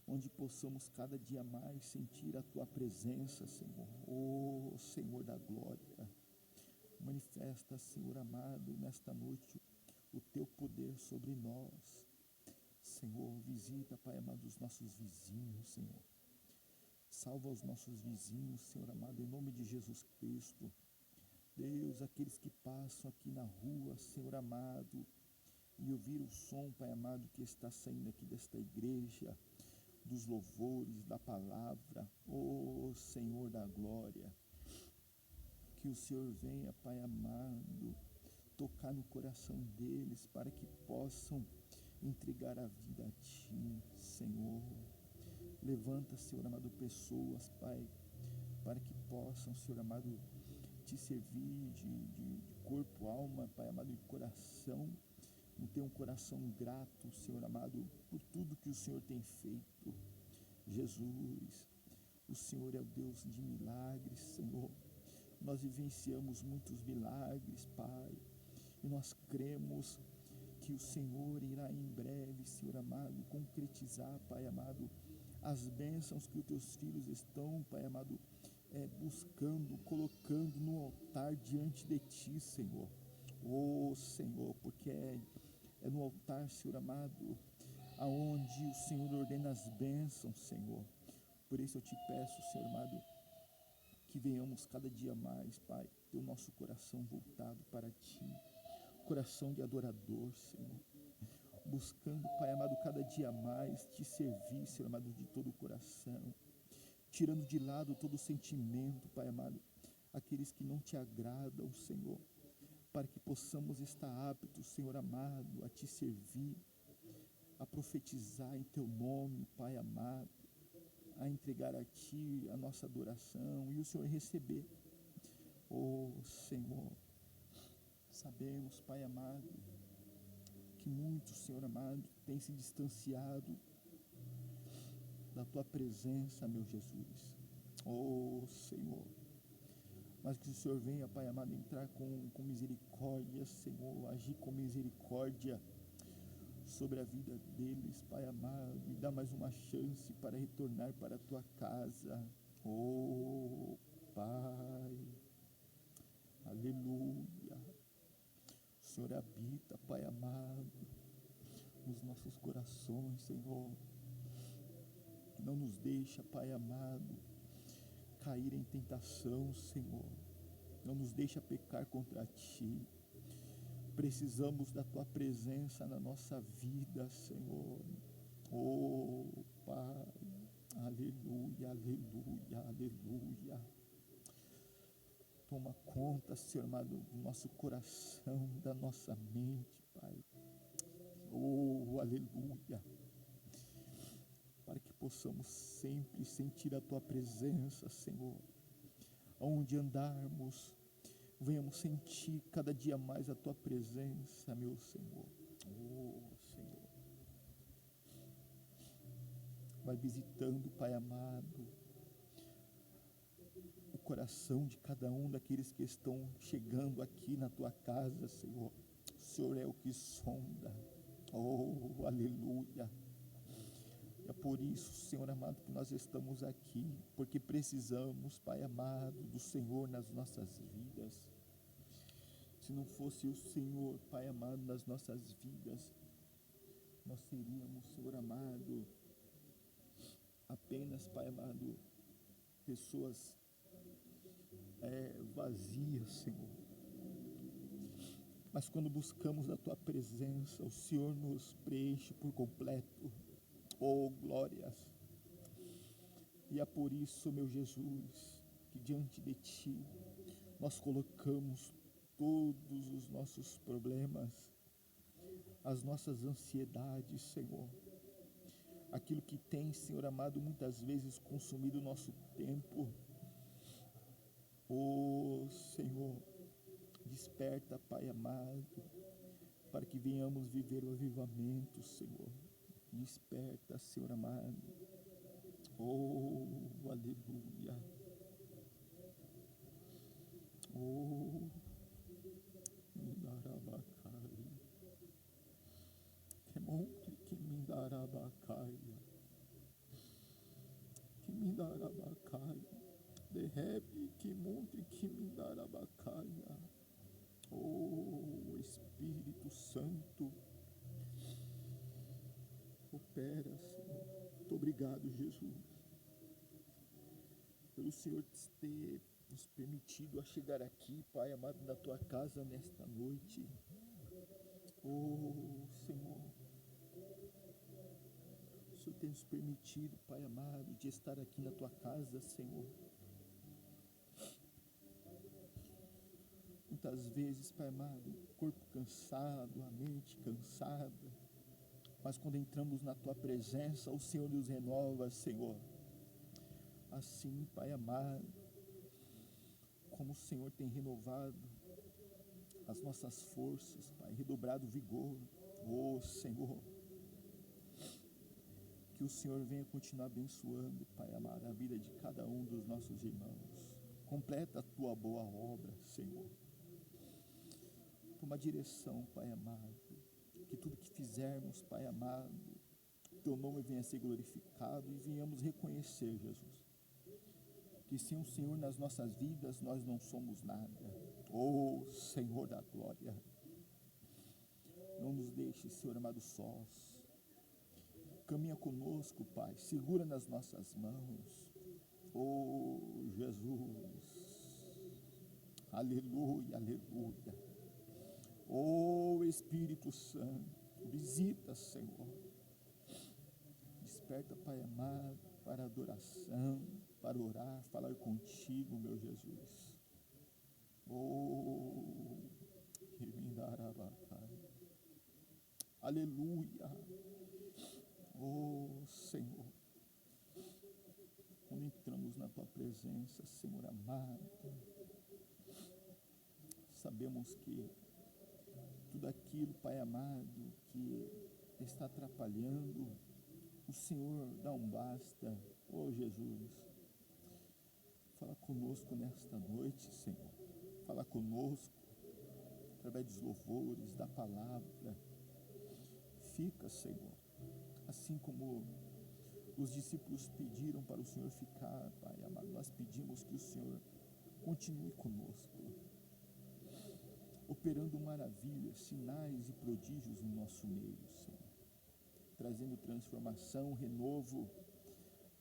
onde possamos cada dia mais sentir a Tua presença, Senhor. Oh, Senhor da glória, manifesta, Senhor amado, nesta noite o Teu poder sobre nós. Senhor, visita, Pai amado, os nossos vizinhos, Senhor. Salva os nossos vizinhos, Senhor amado, em nome de Jesus Cristo. Deus, aqueles que passam aqui na rua, Senhor amado, e ouvir o som, Pai amado, que está saindo aqui desta igreja, dos louvores, da palavra, oh Senhor da glória, que o Senhor venha, Pai amado, tocar no coração deles, para que possam entregar a vida a Ti, Senhor. Levanta, Senhor amado, pessoas, Pai, para que possam, Senhor amado, Te servir de corpo, alma, Pai amado, de coração, e ter um coração grato, Senhor amado, por tudo que o Senhor tem feito. Jesus, o Senhor é o Deus de milagres, Senhor. Nós vivenciamos muitos milagres, Pai, e nós cremos que o Senhor irá em breve, Senhor amado, concretizar, Pai amado, as bênçãos que os Teus filhos estão, Pai amado, buscando, colocando no altar diante de Ti, Senhor. Oh, Senhor, porque é no altar, Senhor amado, aonde o Senhor ordena as bênçãos, Senhor. Por isso eu Te peço, Senhor amado, que venhamos cada dia mais, Pai, ter o nosso coração voltado para Ti, coração de adorador, Senhor, buscando, Pai amado, cada dia mais Te servir, Senhor amado, de todo o coração, tirando de lado todo sentimento, Pai amado, aqueles que não Te agradam, Senhor, para que possamos estar aptos, Senhor amado, a Te servir, a profetizar em Teu nome, Pai amado, a entregar a Ti a nossa adoração e o Senhor receber. Oh, Senhor, sabemos, Pai amado, que muitos, Senhor amado, têm se distanciado da Tua presença, meu Jesus. Oh, Senhor, mas que o Senhor venha, Pai amado, entrar com misericórdia, Senhor, agir com misericórdia sobre a vida deles, Pai amado, e dar mais uma chance para retornar para a Tua casa. Oh, Pai, aleluia. O Senhor habita, Pai amado, nos nossos corações, Senhor. Não nos deixa, Pai amado, cair em tentação, Senhor. Não nos deixa pecar contra Ti. Precisamos da Tua presença na nossa vida, Senhor. Oh, Pai, aleluia, aleluia, aleluia. Toma conta, Senhor amado, do nosso coração, da nossa mente, Pai. Oh, aleluia. Para que possamos sempre sentir a Tua presença, Senhor. Aonde andarmos, venhamos sentir cada dia mais a Tua presença, meu Senhor. Oh, Senhor. Vai visitando, Pai amado, o coração de cada um daqueles que estão chegando aqui na Tua casa, Senhor. O Senhor é o que sonda. Oh, aleluia. É por isso, Senhor amado, que nós estamos aqui, porque precisamos, Pai amado, do Senhor nas nossas vidas. Se não fosse o Senhor, Pai amado, nas nossas vidas, nós seríamos, Senhor amado, apenas, Pai amado, pessoas vazias, Senhor. Mas quando buscamos a Tua presença, o Senhor nos preenche por completo. Oh, glórias! E é por isso, meu Jesus, que diante de Ti nós colocamos todos os nossos problemas, as nossas ansiedades, Senhor. Aquilo que tem, Senhor amado, muitas vezes consumido o nosso tempo. Oh, Senhor, desperta, Pai amado, para que venhamos viver o avivamento, Senhor. Desperta, Senhor amado. Oh, aleluia. Oh, Mindarabacai. Que monte que Mindarabacaia. Mandarabacai, derrebe que montre que Mindarabacaia. Oh, Espírito Santo, opera, Senhor. Muito obrigado, Jesus, pelo Senhor ter nos permitido a chegar aqui, Pai amado, na Tua casa nesta noite. Oh, Senhor, o Senhor tem nos permitido, Pai amado, de estar aqui na Tua casa, Senhor. Muitas vezes, Pai amado, o corpo cansado, a mente cansada, mas quando entramos na Tua presença, o Senhor nos renova, Senhor. Assim, Pai amado, como o Senhor tem renovado as nossas forças, Pai, redobrado o vigor, oh Senhor, que o Senhor venha continuar abençoando, Pai amado, a vida de cada um dos nossos irmãos. Completa a Tua boa obra, Senhor. Toma direção, Pai amado, que tudo que fizermos, Pai amado, Teu nome venha a ser glorificado e venhamos reconhecer, Jesus, que sem o Senhor nas nossas vidas nós não somos nada. Oh, Senhor da glória, não nos deixe, Senhor amado, sós. Caminha conosco, Pai, segura nas nossas mãos. Oh, Jesus, aleluia, aleluia. Oh, Espírito Santo, visita, Senhor. Desperta, Pai amado, para adoração, para orar, falar contigo, meu Jesus. Oh, que me dará batalha. Aleluia. Oh, Senhor, quando entramos na Tua presença, Senhor amado, sabemos que tudo aquilo, Pai amado, que está atrapalhando, o Senhor dá um basta. Oh, Jesus, fala conosco nesta noite, Senhor. Fala conosco através dos louvores, da palavra. Fica, Senhor, assim como os discípulos pediram para o Senhor ficar, Pai amado, nós pedimos que o Senhor continue conosco, operando maravilhas, sinais e prodígios no nosso meio, Senhor, trazendo transformação, renovo,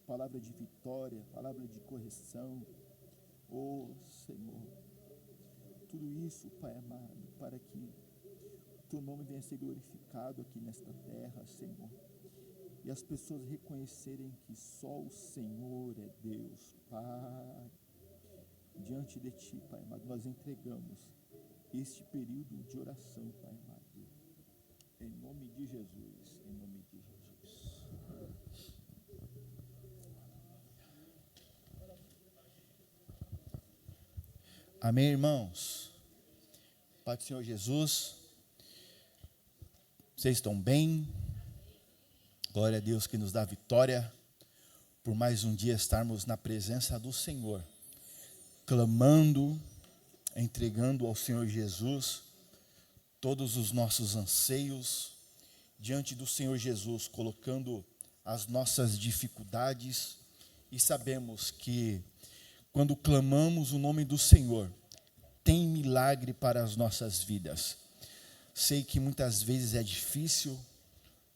palavra de vitória, palavra de correção. Oh, Senhor, tudo isso, Pai amado, para que Teu nome venha a ser glorificado aqui nesta terra, Senhor, e as pessoas reconhecerem que só o Senhor é Deus. Pai, diante de Ti, Pai amado, nós entregamos este período de oração, Pai amado, em nome de Jesus, em nome de Jesus. Amém, irmãos? Pai do Senhor Jesus, vocês estão bem? Glória a Deus que nos dá vitória, por mais um dia estarmos na presença do Senhor, clamando, entregando ao Senhor Jesus todos os nossos anseios, diante do Senhor Jesus, colocando as nossas dificuldades, e sabemos que quando clamamos o nome do Senhor, tem milagre para as nossas vidas. Sei que muitas vezes é difícil,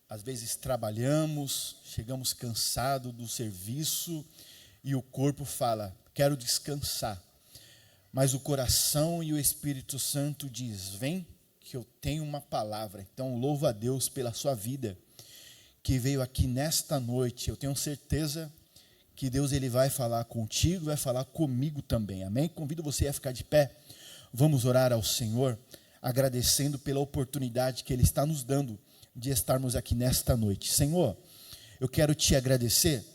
às vezes trabalhamos, chegamos cansados do serviço e o corpo fala, quero descansar. Mas o coração e o Espírito Santo diz, vem que eu tenho uma palavra. Então louvo a Deus pela sua vida, que veio aqui nesta noite. Eu tenho certeza que Deus ele vai falar contigo, vai falar comigo também, amém? Convido você a ficar de pé, vamos orar ao Senhor, agradecendo pela oportunidade que Ele está nos dando de estarmos aqui nesta noite. Senhor, eu quero te agradecer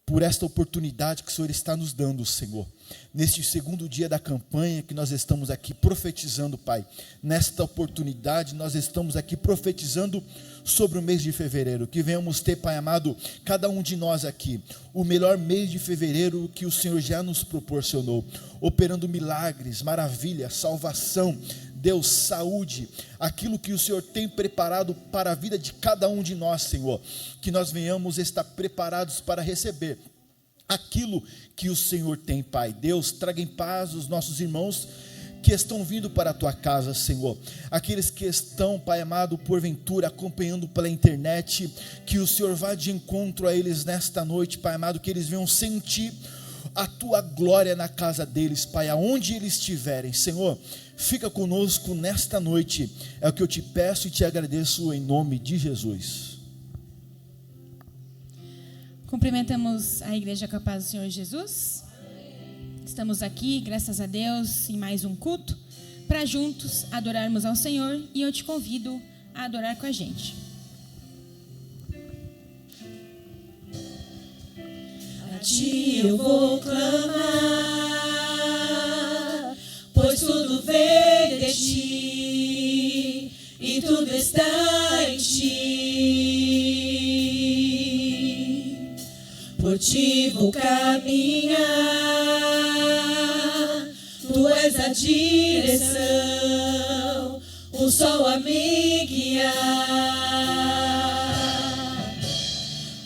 por esta oportunidade que o Senhor está nos dando, Senhor, neste segundo dia da campanha que nós estamos aqui profetizando, Pai. Nesta oportunidade nós estamos aqui profetizando sobre o mês de fevereiro, que venhamos ter, Pai amado, cada um de nós aqui, o melhor mês de fevereiro que o Senhor já nos proporcionou, operando milagres, maravilhas, salvação, Deus, saúde, aquilo que o Senhor tem preparado para a vida de cada um de nós, Senhor, que nós venhamos estar preparados para receber aquilo que o Senhor tem, Pai. Deus, traga em paz os nossos irmãos que estão vindo para a tua casa, Senhor. Aqueles que estão, Pai amado, porventura acompanhando pela internet, que o Senhor vá de encontro a eles nesta noite, Pai amado, que eles venham sentir a tua glória na casa deles, Pai, aonde eles estiverem. Senhor, fica conosco nesta noite, é o que eu te peço e te agradeço em nome de Jesus. Cumprimentamos a igreja com a paz do Senhor Jesus. Estamos aqui, graças a Deus, em mais um culto, para juntos adorarmos ao Senhor, e eu te convido a adorar com a gente. A ti eu vou clamar, pois tudo vem de ti, e tudo está em ti. Por ti vou caminhar, tu és a direção, o sol a me guiar.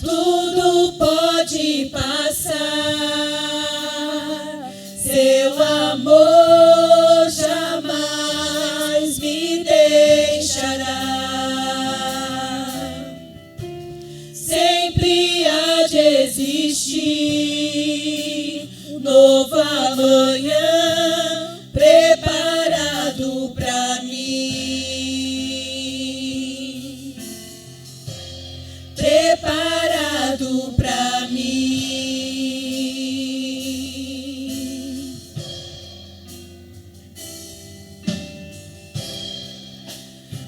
Tudo pode passar, seu amor jamais me deixará. Sempre há de existir um novo amanhã preparado para mim, preparado para mim.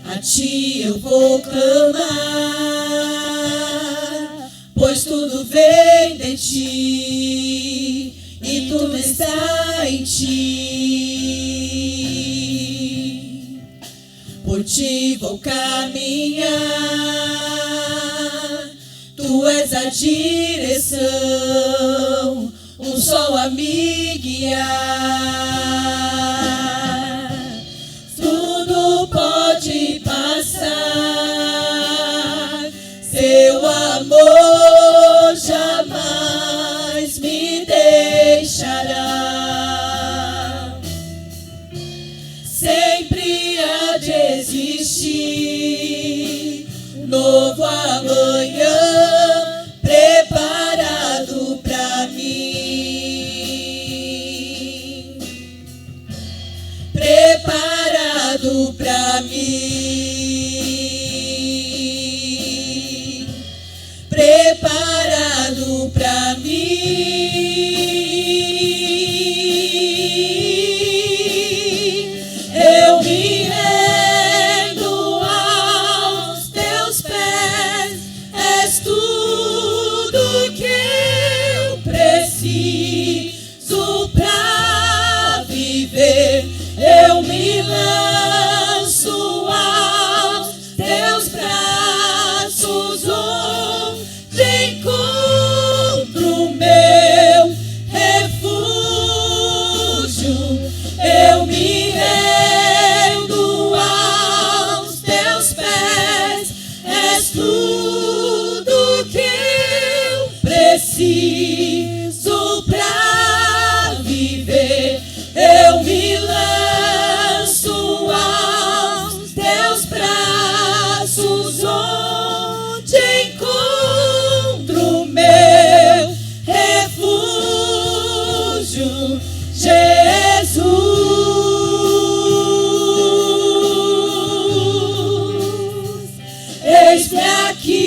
A ti eu vou clamar, pois tudo vem de ti, e tudo está em ti. Por ti vou caminhar, tu és a direção, um sol a me guiar. Tudo pode passar, seu amor jamais me deixará. Sempre há de existir um novo amanhã preparado para mim, preparado para mim, preparado para mim. Eu me rendo aos teus pés, és tudo que eu preciso para viver. Eu me lanço aos teus braços, onde encontro meu refúgio. Eu me rendo aos teus pés, és tudo que eu preciso para viver. Eu me lanço aos teus braços, onde encontro meu refúgio, Jesus. Eis-me aqui,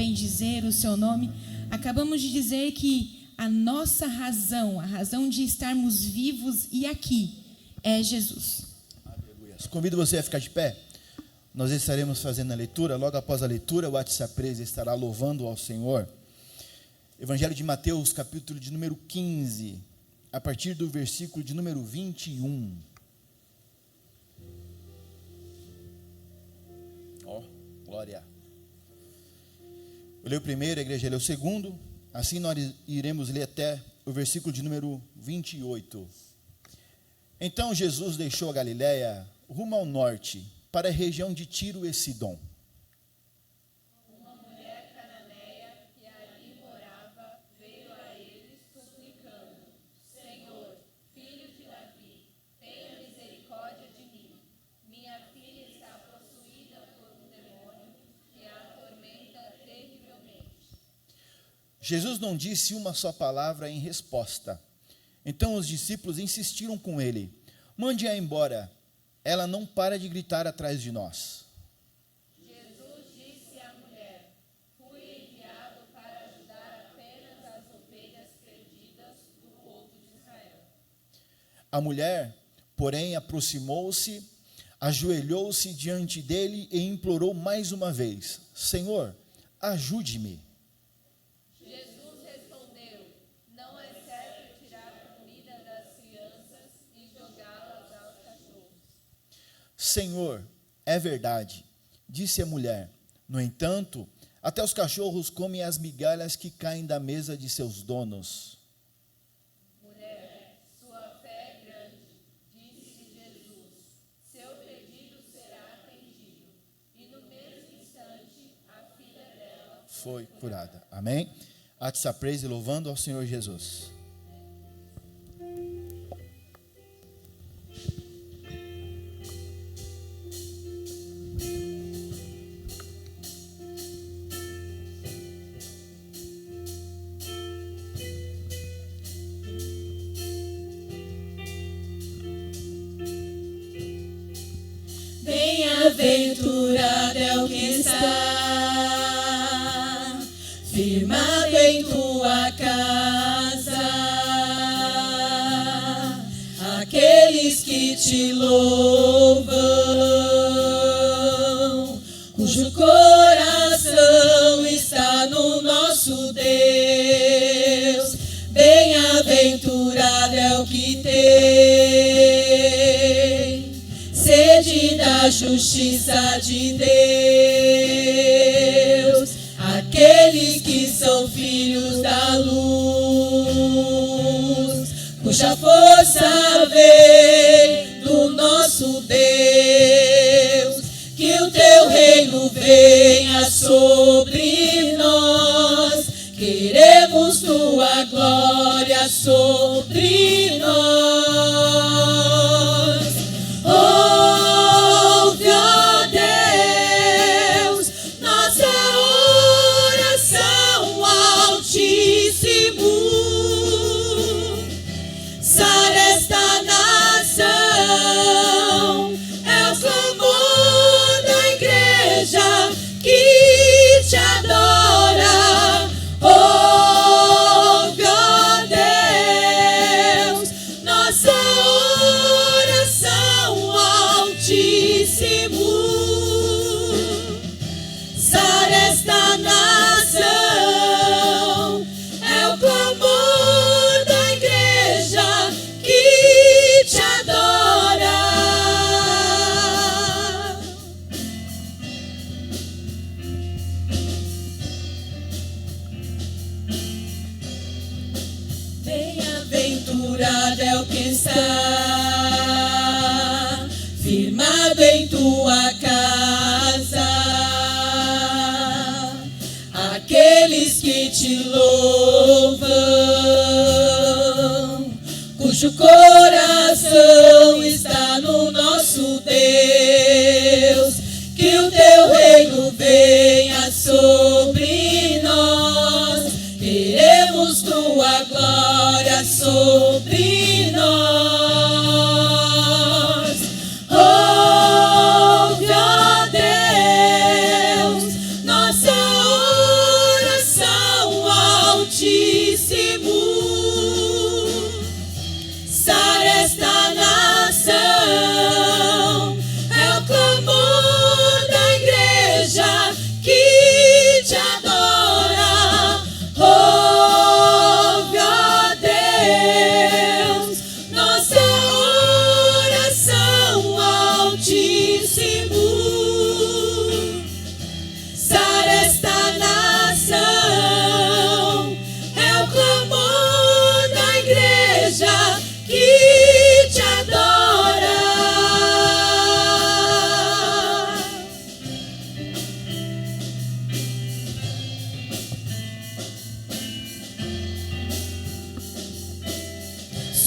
bendizer o seu nome. Acabamos de dizer que a nossa razão, a razão de estarmos vivos e aqui, é Jesus. Aleluia. Convido você a ficar de pé. Nós estaremos fazendo a leitura. Logo após a leitura, o WhatsApp Presa estará louvando ao Senhor. Evangelho de Mateus, capítulo de número 15, a partir do versículo de número 21. Glória. Eu leio o primeiro, a igreja lê o segundo. Assim nós iremos ler até o versículo de número 28. Então Jesus deixou a Galiléia rumo ao norte, para a região de Tiro e Sidom. Uma mulher cananeia que ali morava veio a eles suplicando: Senhor, filho de Davi, tenha misericórdia de mim. Minha filha está possuída por um demônio que a atormenta terrivelmente. Jesus não disse uma só palavra em resposta. Então os discípulos insistiram com ele: mande-a embora, ela não para de gritar atrás de nós. Jesus disse à mulher: fui enviado para ajudar apenas as ovelhas perdidas do povo de Israel. A mulher, porém, aproximou-se, ajoelhou-se diante dele e implorou mais uma vez: Senhor, ajude-me. Jesus respondeu: não é certo tirar comida das crianças e jogá-las aos cachorros. Senhor, é verdade, disse a mulher. No entanto, até os cachorros comem as migalhas que caem da mesa de seus donos. Mulher, sua fé é grande, disse Jesus. Seu pedido será atendido. E no mesmo instante, a filha dela Foi curada. Amém? Atsa praise, louvando ao Senhor Jesus. Bem-aventurado é o que está firmado em tua casa, aqueles que te louvam, cujo coração está no nosso Deus. Bem-aventurado é o que tem sede da justiça de Deus, aqueles que são filhos da luz, cuja força vem do nosso Deus. Que o teu reino venha sobre nós, queremos tua glória sobre nós. Ouve, ó Deus, nossa oração, Altíssimo. Sara esta nação, é o clamor da igreja que te adora. Ouve, ó Deus, nossa oração, Altíssimo. Sara esta nação, é o clamor da igreja que te adora. Bem-aventurado é o que está firmado em tua casa, aqueles que te louvam, cujo coração está no nosso Deus. Que o teu reino venha sobre nós, queremos tua glória sobre nós. Ouve, ó Deus, nossa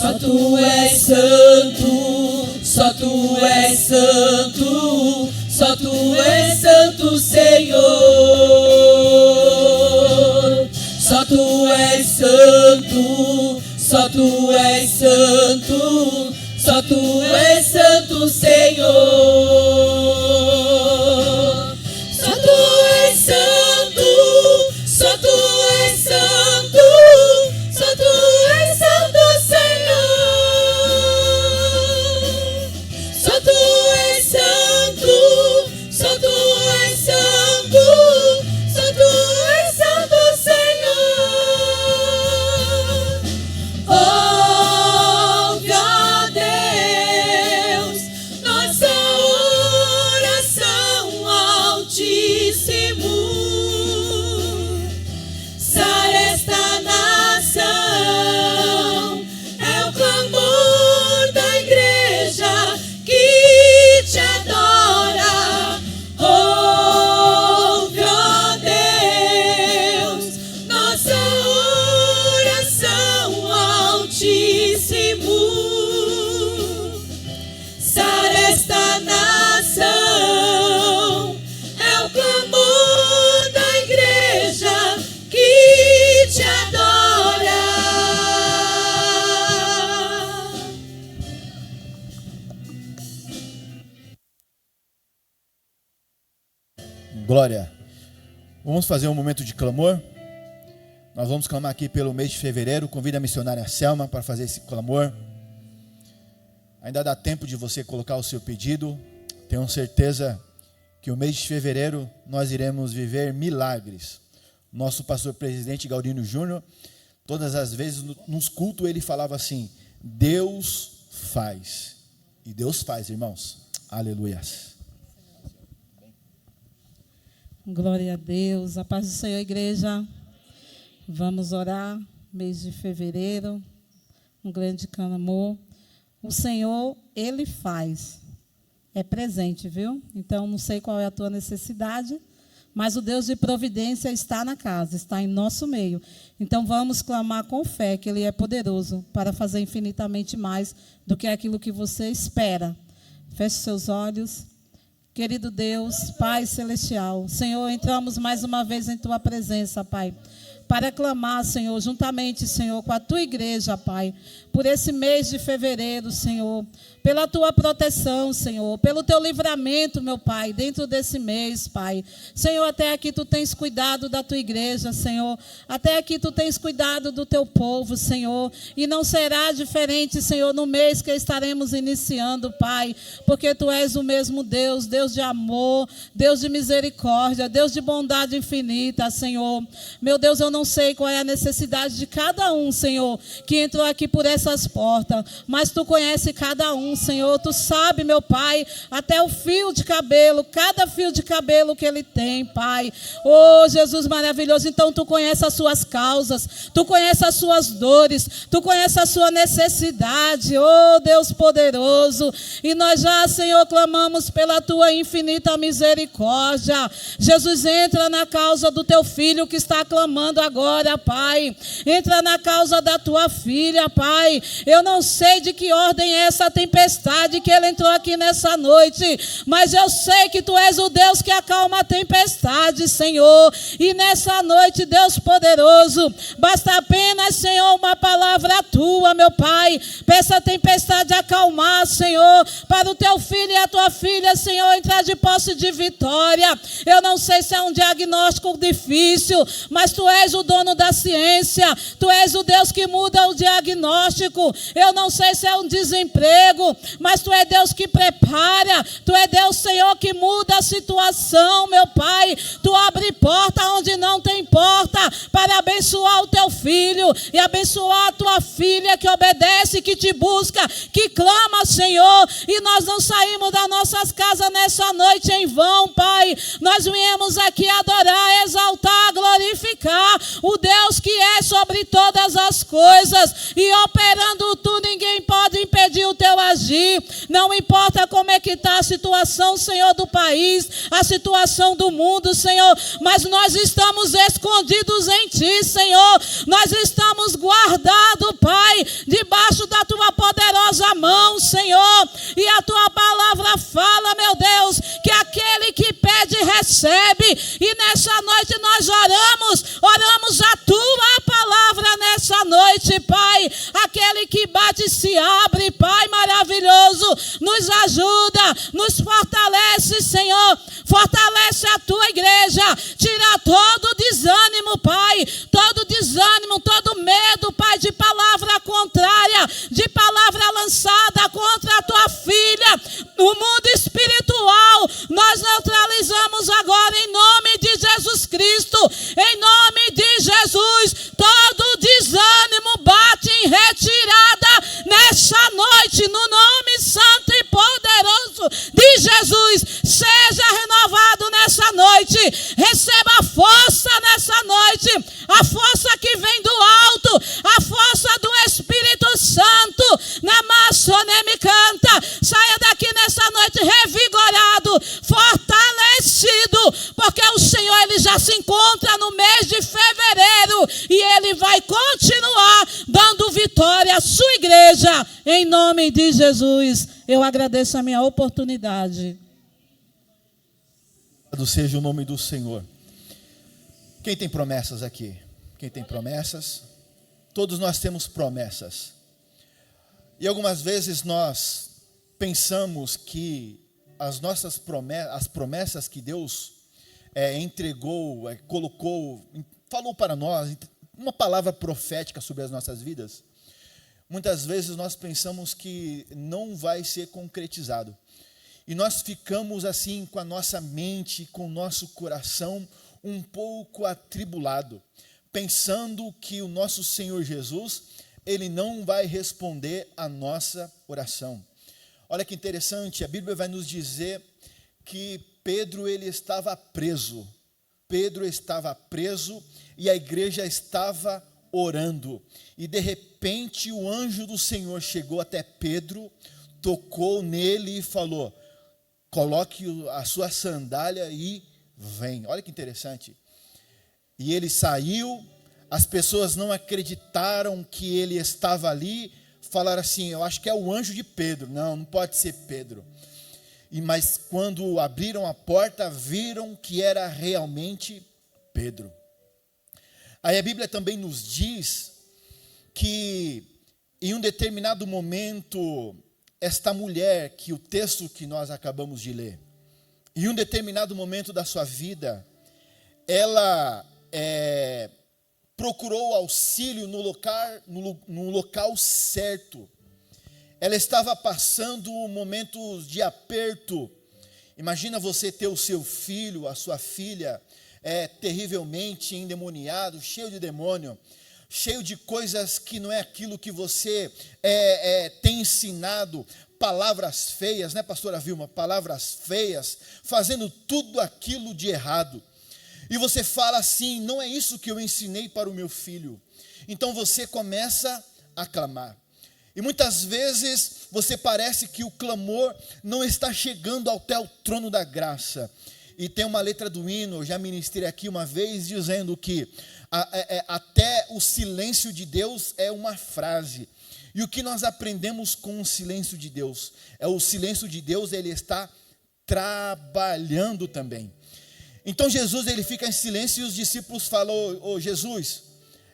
Só tu és santo, só tu és santo, só tu és santo, Senhor. Só tu és santo, só tu és santo, só tu és santo, Senhor. Só tu és santo, só tu és santo, só tu és santo, Senhor. Só tu és santo, só tu és santo, só tu és santo, Senhor. Ouve, ó Deus, nossa oração, Altíssimo. Sara esta nação, é o clamor da igreja que te adora. Ouve, ó Deus, nossa oração, Altíssimo. Sara esta nação, é o clamor da igreja que te adora. Glória. Vamos fazer um momento de clamor. Nós vamos clamar aqui pelo mês de fevereiro. Convido a missionária Selma para fazer esse clamor. Ainda dá tempo de você colocar o seu pedido. Tenho certeza que o mês de fevereiro nós iremos viver milagres. Nosso pastor presidente Galdino Júnior, todas as vezes nos cultos ele falava assim: Deus faz. E Deus faz, irmãos. Aleluias. Glória a Deus, a paz do Senhor, igreja. Vamos orar, mês de fevereiro, um grande clamor. O Senhor, Ele faz, é presente, viu? Então, não sei qual é a tua necessidade, mas o Deus de providência está na casa, está em nosso meio. Então, vamos clamar com fé que Ele é poderoso para fazer infinitamente mais do que aquilo que você espera. Feche seus olhos. Querido Deus, Pai Celestial, Senhor, entramos mais uma vez em Tua presença, Pai, para clamar, Senhor, juntamente, Senhor, com a Tua igreja, Pai, por esse mês de fevereiro, Senhor, pela Tua proteção, Senhor, pelo Teu livramento, meu Pai, dentro desse mês, Pai. Senhor, até aqui Tu tens cuidado da Tua igreja, Senhor, até aqui Tu tens cuidado do Teu povo, Senhor, e não será diferente, Senhor, no mês que estaremos iniciando, Pai, porque Tu és o mesmo Deus, Deus de amor, Deus de misericórdia, Deus de bondade infinita, Senhor. Meu Deus, eu não sei qual é a necessidade de cada um, Senhor, que entrou aqui por essas portas, mas Tu conhece cada um, Senhor. Tu sabe, meu Pai, até o fio de cabelo, cada fio de cabelo que ele tem, Pai. Oh, Jesus maravilhoso, então Tu conhece as suas causas, Tu conhece as suas dores, Tu conhece a sua necessidade, oh Deus poderoso, e nós já, Senhor, clamamos pela Tua infinita misericórdia. Jesus, entra na causa do Teu filho que está clamando agora, Pai. Entra na causa da Tua filha, Pai. Eu não sei de que ordem é essa tempestade que ele entrou aqui nessa noite, mas eu sei que Tu és o Deus que acalma a tempestade, Senhor. E nessa noite, Deus poderoso, basta apenas, Senhor, uma palavra Tua, meu Pai, para essa tempestade acalmar, Senhor, para o Teu filho e a Tua filha, Senhor, entrar de posse de vitória. Eu não sei se é um diagnóstico difícil, mas Tu és o dono da ciência, Tu és o Deus que muda o diagnóstico. Eu não sei se é um desemprego, mas Tu é Deus que prepara, Tu é Deus, Senhor, que muda a situação, meu Pai. Tu abre porta onde não tem porta, para abençoar o Teu filho e abençoar a Tua filha que obedece, que Te busca, que clama, Senhor. E nós não saímos das nossas casas nessa noite em vão, Pai. Nós viemos aqui adorar, exaltar, glorificar o Deus que é sobre todas as coisas, e operando Tu, ninguém pode impedir o Teu agir. Não importa como é que está a situação, Senhor, do país, a situação do mundo, Senhor, mas nós estamos escondidos em Ti, Senhor. Nós estamos guardados, Pai, Pai, debaixo da tua poderosa mão, Senhor. E a tua palavra fala, meu Deus, que aquele que pede recebe. E nessa noite nós oramos a tua palavra nessa noite, Pai. Aquele que bate se abre, Pai maravilhoso. Nos ajuda, nos fortalece, Senhor. Fortalece a tua igreja. Tira todo desânimo, Pai. Todo desânimo, todo medo, Pai, de palavra contrária, de palavra lançada contra a tua filha. No mundo espiritual, nós neutralizamos agora em nome de Jesus Cristo. Em nome de Jesus, todo desânimo bate em retirada nessa noite, no nome santo e poderoso de Jesus. Seja renovado nessa noite. Receba força nessa noite, a força que vem do alto, a força do Espírito Santo. Na maçoneme canta. Saia daqui nessa noite revigorado, fortalecido, porque o Senhor ele já se encontra no mês de fevereiro e ele vai continuar dando vitória à sua igreja, em nome de Jesus. Eu agradeço a minha oportunidade. Louvado seja o nome do Senhor. Quem tem promessas aqui? Quem tem promessas? Todos nós temos promessas. E algumas vezes nós pensamos que as nossas promessas, as promessas que Deus entregou, colocou, falou para nós, uma palavra profética sobre as nossas vidas, muitas vezes nós pensamos que não vai ser concretizado. E nós ficamos assim com a nossa mente, com o nosso coração um pouco atribulado, pensando que o nosso Senhor Jesus, ele não vai responder a nossa oração. Olha que interessante, a Bíblia vai nos dizer que Pedro ele estava preso. Pedro estava preso e a igreja estava orando. E de repente o anjo do Senhor chegou até Pedro, tocou nele e falou: coloque a sua sandália e vem. Olha que interessante. E ele saiu, as pessoas não acreditaram que ele estava ali, falaram assim: eu acho que é o anjo de Pedro. Não, não pode ser Pedro. Mas quando abriram a porta, viram que era realmente Pedro. Aí a Bíblia também nos diz que em um determinado momento, esta mulher, que o texto que nós acabamos de ler, em um determinado momento da sua vida, ela procurou auxílio no local certo. Ela estava passando momentos de aperto. Imagina você ter o seu filho, a sua filha, terrivelmente endemoniado, cheio de demônio, cheio de coisas que não é aquilo que você tem ensinado, palavras feias, né, pastora Vilma? Palavras feias, fazendo tudo aquilo de errado. E você fala assim: não é isso que eu ensinei para o meu filho. Então você começa a clamar. E muitas vezes você parece que o clamor não está chegando até o trono da graça. E tem uma letra do hino, eu já ministrei aqui uma vez, dizendo que até o silêncio de Deus é uma frase. E o que nós aprendemos com o silêncio de Deus? O silêncio de Deus, ele está trabalhando também. Então Jesus, ele fica em silêncio e os discípulos falam: ô Jesus,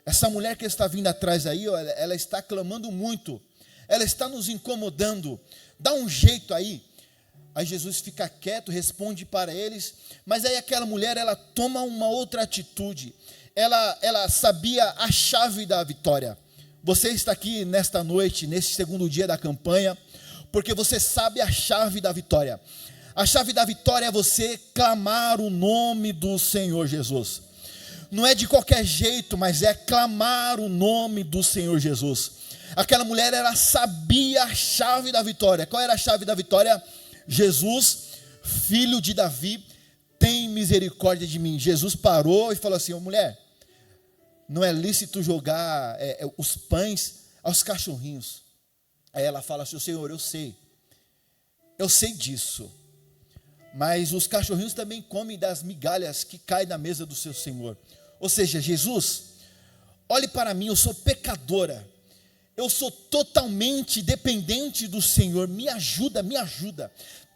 essa mulher que está vindo atrás aí, ela está clamando muito, ela está nos incomodando, dá um jeito aí. Aí Jesus fica quieto, responde para eles, mas aí aquela mulher, ela toma uma outra atitude. Ela sabia a chave da vitória. Você está aqui nesta noite, nesse segundo dia da campanha, porque você sabe a chave da vitória. A chave da vitória é você clamar o nome do Senhor Jesus. Não é de qualquer jeito, mas é clamar o nome do Senhor Jesus. Aquela mulher, ela sabia a chave da vitória. Qual era a chave da vitória? Jesus, filho de Davi, tem misericórdia de mim. Jesus parou e falou assim: ô mulher, não é lícito jogar os pães aos cachorrinhos. Aí ela fala assim: Senhor, eu sei disso, mas os cachorrinhos também comem das migalhas que caem na mesa do seu Senhor. Ou seja, Jesus, olhe para mim, eu sou pecadora, eu sou totalmente dependente do Senhor, me ajuda,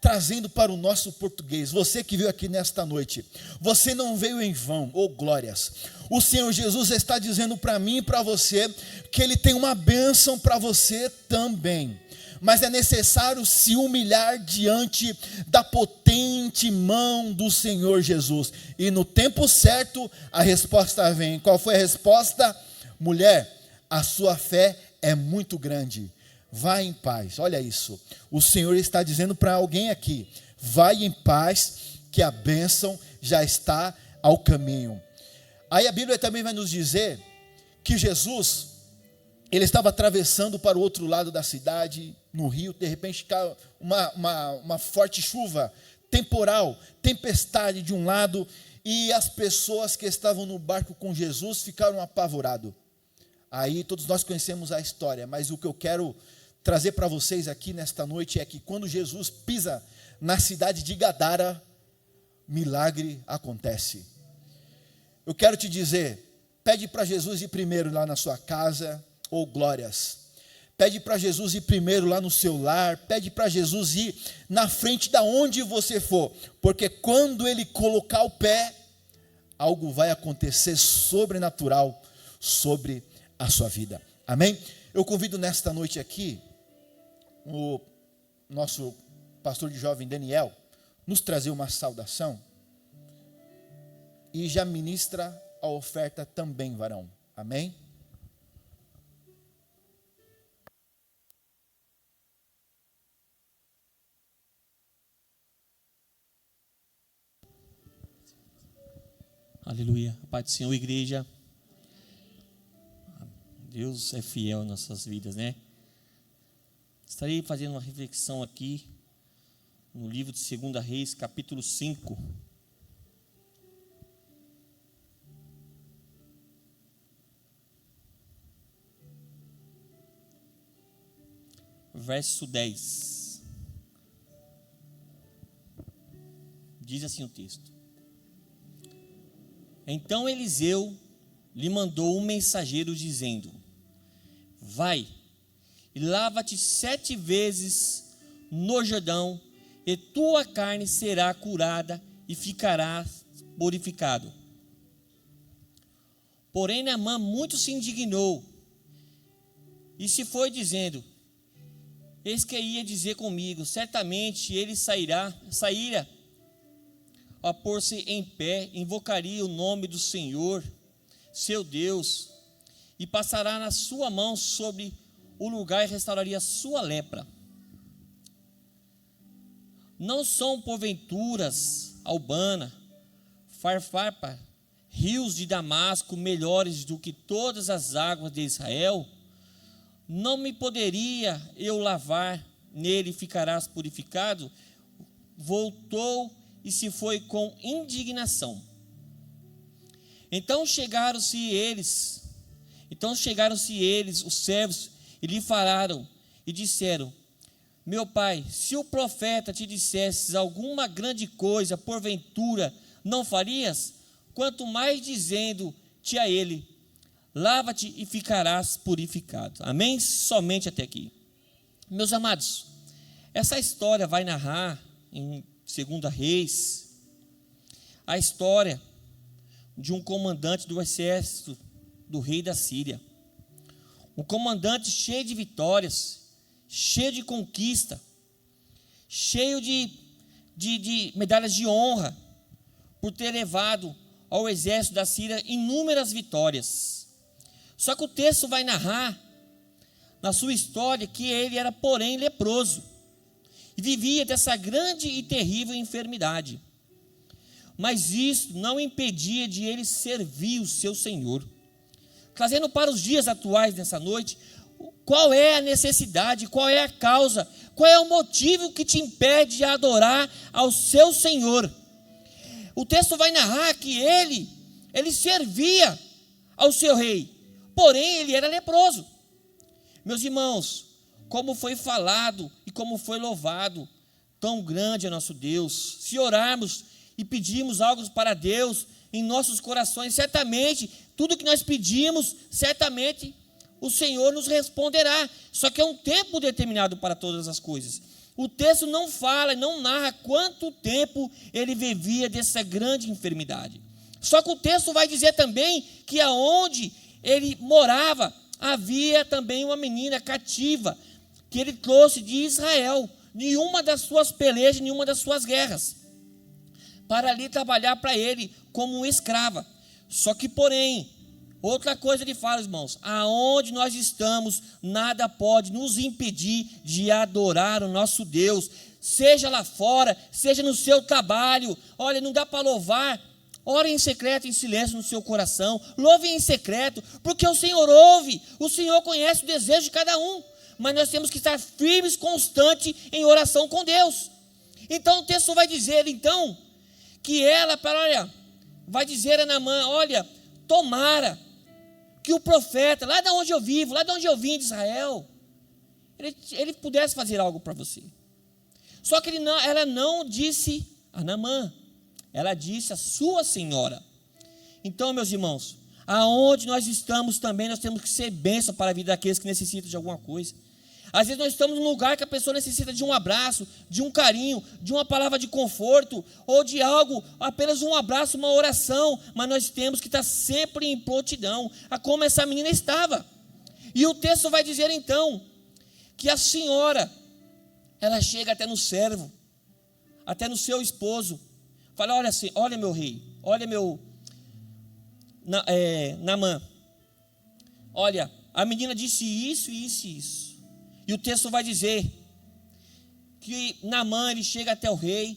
trazendo para o nosso português, você que veio aqui nesta noite, você não veio em vão, glórias, o Senhor Jesus está dizendo para mim e para você, que Ele tem uma bênção para você também, mas é necessário se humilhar diante da potente mão do Senhor Jesus, e no tempo certo, a resposta vem. Qual foi a resposta? Mulher, a sua fé é muito grande, vá em paz. Olha isso, o Senhor está dizendo para alguém aqui, vai em paz, que a bênção já está ao caminho. Aí a Bíblia também vai nos dizer, que Jesus, ele estava atravessando para o outro lado da cidade, no rio, de repente caiu uma forte chuva, temporal, tempestade de um lado, e as pessoas que estavam no barco com Jesus, ficaram apavorados. Aí todos nós conhecemos a história, mas o que eu quero trazer para vocês aqui nesta noite é que quando Jesus pisa na cidade de Gadara, milagre acontece. Eu quero te dizer, pede para Jesus ir primeiro lá na sua casa, glórias. Pede para Jesus ir primeiro lá no seu lar, pede para Jesus ir na frente da onde você for, porque quando Ele colocar o pé, algo vai acontecer sobrenatural sobre a sua vida, amém? Eu convido nesta noite aqui, o nosso pastor de jovem Daniel, nos trazer uma saudação, e já ministra a oferta também, varão, amém? Aleluia, a paz do Senhor, igreja. Deus é fiel em nossas vidas, né? Estarei fazendo uma reflexão aqui no livro de 2 Reis, capítulo 5. Verso 10. Diz assim o texto: Então Eliseu lhe mandou um mensageiro dizendo: Vai e lava-te 7 vezes no Jordão, e tua carne será curada e ficarás purificado. Porém Naamã muito se indignou e se foi dizendo: Eis que ia dizer comigo, certamente ele saíra a pôr-se em pé, invocaria o nome do Senhor, seu Deus, e passará na sua mão sobre o lugar e restauraria a sua lepra. Não são porventuras Albana, Farfarpa, rios de Damasco melhores do que todas as águas de Israel? Não me poderia eu lavar nele e ficarás purificado? Voltou e se foi com indignação. Então chegaram-se eles, os servos, e lhe falaram e disseram: Meu pai, se o profeta te dissesse alguma grande coisa, porventura não farias? Quanto mais dizendo-te a ele: Lava-te e ficarás purificado. Amém? Somente até aqui. Meus amados, essa história vai narrar em 2 Reis a história de um comandante do exército do rei da Síria. Um comandante cheio de vitórias, cheio de conquista, cheio de medalhas de honra, por ter levado ao exército da Síria inúmeras vitórias. Só que o texto vai narrar, na sua história, que ele era, porém, leproso, e vivia dessa grande e terrível enfermidade. Mas isso não impedia de ele servir o seu Senhor. Trazendo para os dias atuais nessa noite, qual é a necessidade, qual é a causa, qual é o motivo que te impede de adorar ao seu Senhor? O texto vai narrar que ele servia ao seu rei, porém ele era leproso. Meus irmãos, como foi falado e como foi louvado, tão grande é nosso Deus. Se orarmos e pedirmos algo para Deus em nossos corações, certamente, tudo que nós pedimos, certamente o Senhor nos responderá. Só que é um tempo determinado para todas as coisas. O texto não fala, não narra quanto tempo ele vivia dessa grande enfermidade. Só que o texto vai dizer também que aonde ele morava, havia também uma menina cativa, que ele trouxe de Israel, nenhuma das suas pelejas, nenhuma das suas guerras, para ali trabalhar para ele como escrava. Só que, porém, outra coisa ele fala, irmãos, aonde nós estamos, nada pode nos impedir de adorar o nosso Deus, seja lá fora, seja no seu trabalho. Olha, não dá para louvar, ore em secreto, em silêncio no seu coração, louve em secreto, porque o Senhor ouve, o Senhor conhece o desejo de cada um, mas nós temos que estar firmes, constantes em oração com Deus. Então o texto vai dizer, então, que ela, vai dizer a Naamã, olha, tomara que o profeta, lá de onde eu vivo, lá de onde eu vim de Israel, ele pudesse fazer algo para você. Só que ela não disse a Naamã, ela disse a sua senhora. Então, meus irmãos, aonde nós estamos também, nós temos que ser bênção para a vida daqueles que necessitam de alguma coisa. Às vezes nós estamos num lugar que a pessoa necessita de um abraço, de um carinho, de uma palavra de conforto, ou de algo, apenas um abraço, uma oração, mas nós temos que estar sempre em prontidão, a como essa menina estava. E o texto vai dizer então, que a senhora, ela chega até no servo, até no seu esposo, fala, olha assim, olha meu rei, olha meu Naamã, olha, a menina disse isso, isso e isso. E o texto vai dizer que Naamã, ele chega até o rei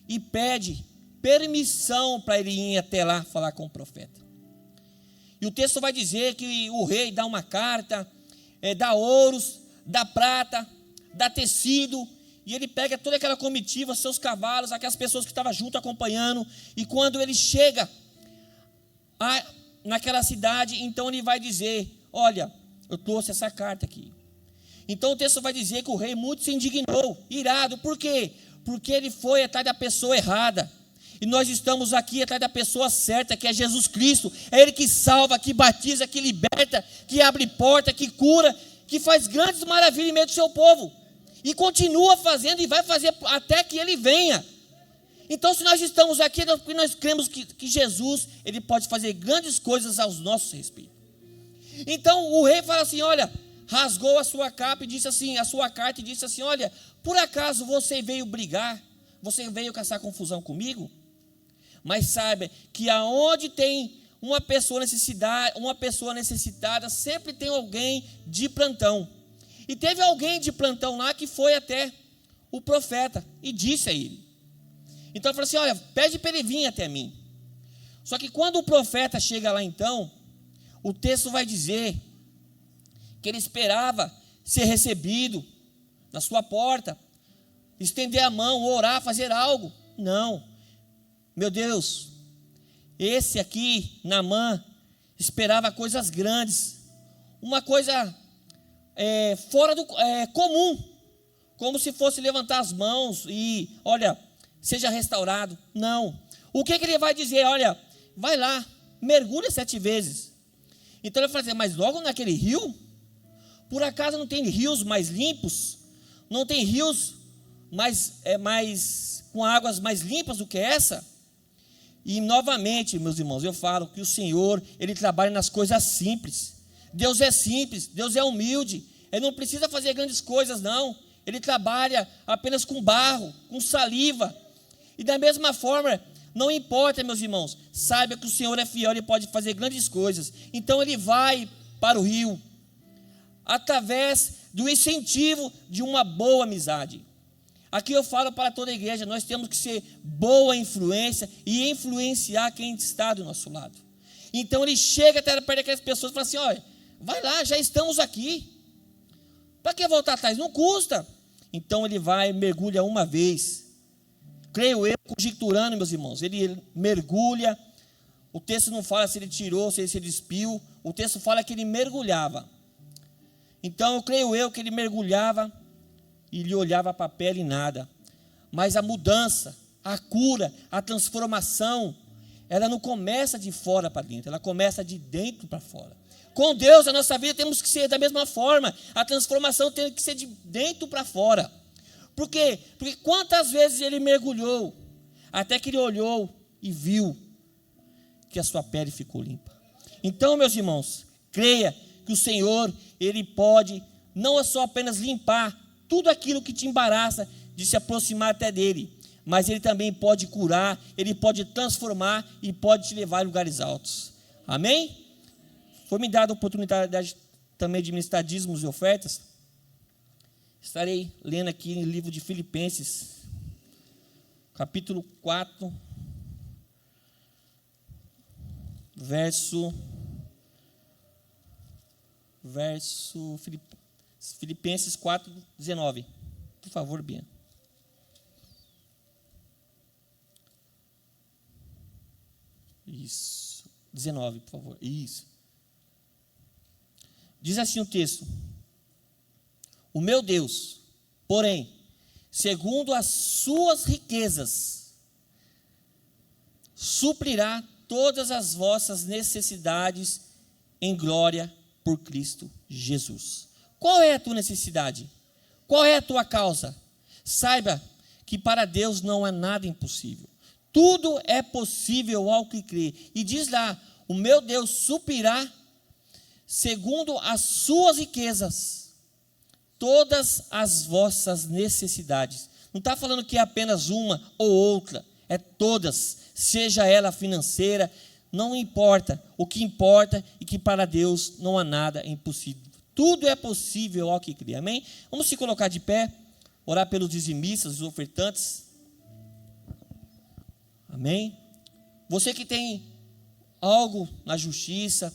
e pede permissão para ele ir até lá falar com o profeta. E o texto vai dizer que o rei dá uma carta, dá ouros, dá prata, dá tecido, e ele pega toda aquela comitiva, seus cavalos, aquelas pessoas que estavam junto acompanhando, e quando ele chega naquela cidade, então ele vai dizer, olha, eu trouxe essa carta aqui. Então o texto vai dizer que o rei muito se indignou, irado, por quê? Porque ele foi atrás da pessoa errada, e nós estamos aqui atrás da pessoa certa, que é Jesus Cristo, é Ele que salva, que batiza, que liberta, que abre porta, que cura, que faz grandes maravilhas em meio do seu povo, e continua fazendo e vai fazer até que Ele venha. Então se nós estamos aqui, é porque nós cremos que Jesus, Ele pode fazer grandes coisas aos nossos respeitos. Então o rei fala assim, olha, rasgou a sua capa e disse assim, a sua carta e disse assim, olha, por acaso você veio brigar, você veio caçar confusão comigo? Mas saiba que aonde tem uma pessoa necessitada, sempre tem alguém de plantão. E teve alguém de plantão lá que foi até o profeta e disse a ele. Então ele falou assim, olha, pede para ele vir até mim. Só que quando o profeta chega lá então, o texto vai dizer que ele esperava ser recebido na sua porta, estender a mão, orar, fazer algo. Não, meu Deus, esse aqui, Naamã, esperava coisas grandes, uma coisa fora do comum, como se fosse levantar as mãos e, olha, seja restaurado. Não, o que ele vai dizer? Olha, vai lá, mergulha 7 vezes. Então ele vai dizer, mas logo naquele rio? Por acaso não tem rios mais limpos? Não tem rios mais com águas mais limpas do que essa? E novamente, meus irmãos, eu falo que o Senhor, Ele trabalha nas coisas simples. Deus é simples, Deus é humilde. Ele não precisa fazer grandes coisas, não. Ele trabalha apenas com barro, com saliva. E da mesma forma, não importa, meus irmãos, saiba que o Senhor é fiel, Ele pode fazer grandes coisas. Então Ele vai para o rio, através do incentivo de uma boa amizade. Aqui eu falo para toda a igreja, nós temos que ser boa influência e influenciar quem está do nosso lado. Então ele chega até perto daquelas pessoas e fala assim, olha, vai lá, já estamos aqui. Para que voltar atrás? Não custa. Então ele vai, mergulha uma vez. Creio eu, conjecturando, meus irmãos, ele mergulha. O texto não fala se ele tirou, se ele despiu. O texto fala que ele mergulhava. Então eu creio eu que ele mergulhava e ele olhava para a pele e nada. Mas a mudança, a cura, a transformação, ela não começa de fora para dentro, ela começa de dentro para fora. Com Deus, a nossa vida temos que ser da mesma forma. A transformação tem que ser de dentro para fora. Por quê? Porque quantas vezes ele mergulhou, até que ele olhou e viu que a sua pele ficou limpa. Então, meus irmãos, creia que o Senhor, Ele pode não só apenas limpar tudo aquilo que te embaraça de se aproximar até dEle, mas Ele também pode curar, Ele pode transformar e pode te levar a lugares altos. Amém? Foi me dada a oportunidade também de ministrar dízimos e ofertas. Estarei lendo aqui no livro de Filipenses, capítulo 4, Filipenses 4, 19. Por favor, Bia. Isso. 19, por favor. Isso. Diz assim o texto: o meu Deus, porém, segundo as suas riquezas, suprirá todas as vossas necessidades em glória por Cristo Jesus. Qual é a tua necessidade? Qual é a tua causa? Saiba que para Deus não há nada impossível. Tudo é possível ao que crê. E diz lá: o meu Deus suprirá, segundo as suas riquezas, todas as vossas necessidades. Não está falando que é apenas uma ou outra, é todas, seja ela financeira, não importa. O que importa é que para Deus não há nada impossível. Tudo é possível ao que crê. Amém? Vamos se colocar de pé, orar pelos dizimistas, os ofertantes. Amém? Você que tem algo na justiça,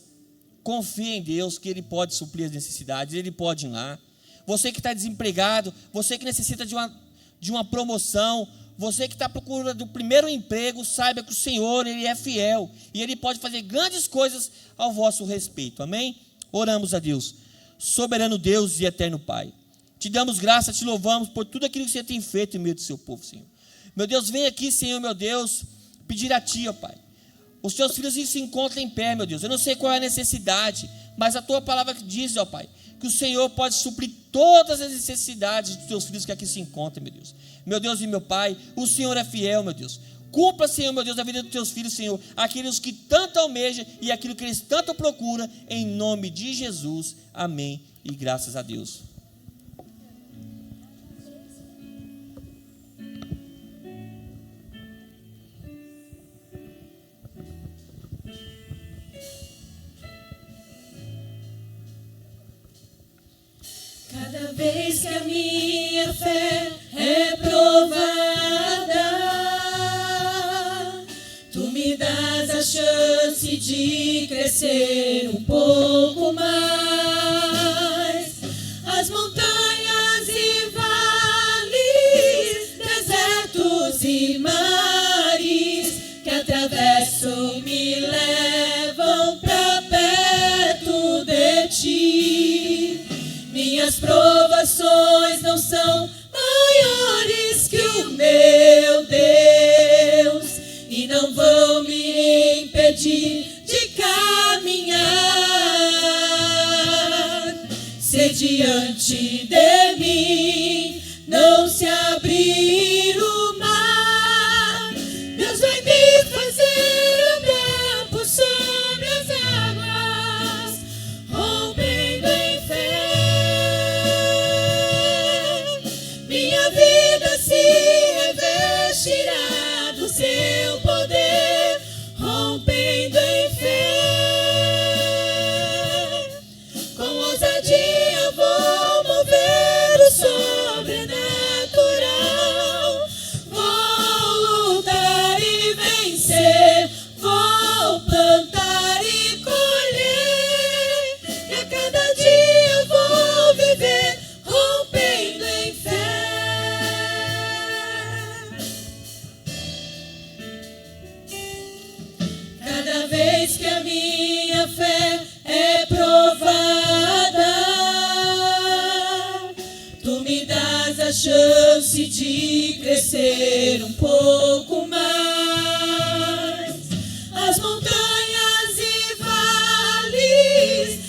confia em Deus que Ele pode suprir as necessidades, Ele pode ir lá. Você que está desempregado, você que necessita de uma promoção, você que está à procura do primeiro emprego, saiba que o Senhor, Ele é fiel e Ele pode fazer grandes coisas ao vosso respeito. Amém? Oramos a Deus. Soberano Deus e eterno Pai, te damos graça, te louvamos por tudo aquilo que você tem feito em meio do seu povo, Senhor. Meu Deus, vem aqui, Senhor, meu Deus, pedir a Ti, ó Pai. Os Teus filhos se encontram em pé, meu Deus. Eu não sei qual é a necessidade, mas a Tua palavra diz, ó Pai, que o Senhor pode suprir todas as necessidades dos Teus filhos que aqui se encontram, meu Deus. Meu Deus e meu Pai, o Senhor é fiel, meu Deus. Cumpra, Senhor, meu Deus, a vida dos Teus filhos, Senhor, aqueles que tanto almejam e aquilo que eles tanto procuram, em nome de Jesus. Amém e graças a Deus. Cada vez que a minha fé é provada, Tu me dás a chance de crescer um pouco mais. As montanhas e vales, desertos e mares que atravesso me levam pra perto de Ti. Minhas provações não são maiores que o meu Deus e não vão me impedir de caminhar. Se diante de mim não se abrir o mar, Deus vai me fazer andar por sobre as águas, rompendo em fé. Minha vida se revestirá do Seu poder, rompendo em fé. Com ousadia vou mover o sobrenatural, vou lutar e vencer, vou plantar e colher, e a cada dia vou viver rompendo em fé. Cada vez que a minha fé é provada, Tu me dás a chance de crescer um pouco mais. As montanhas e vales,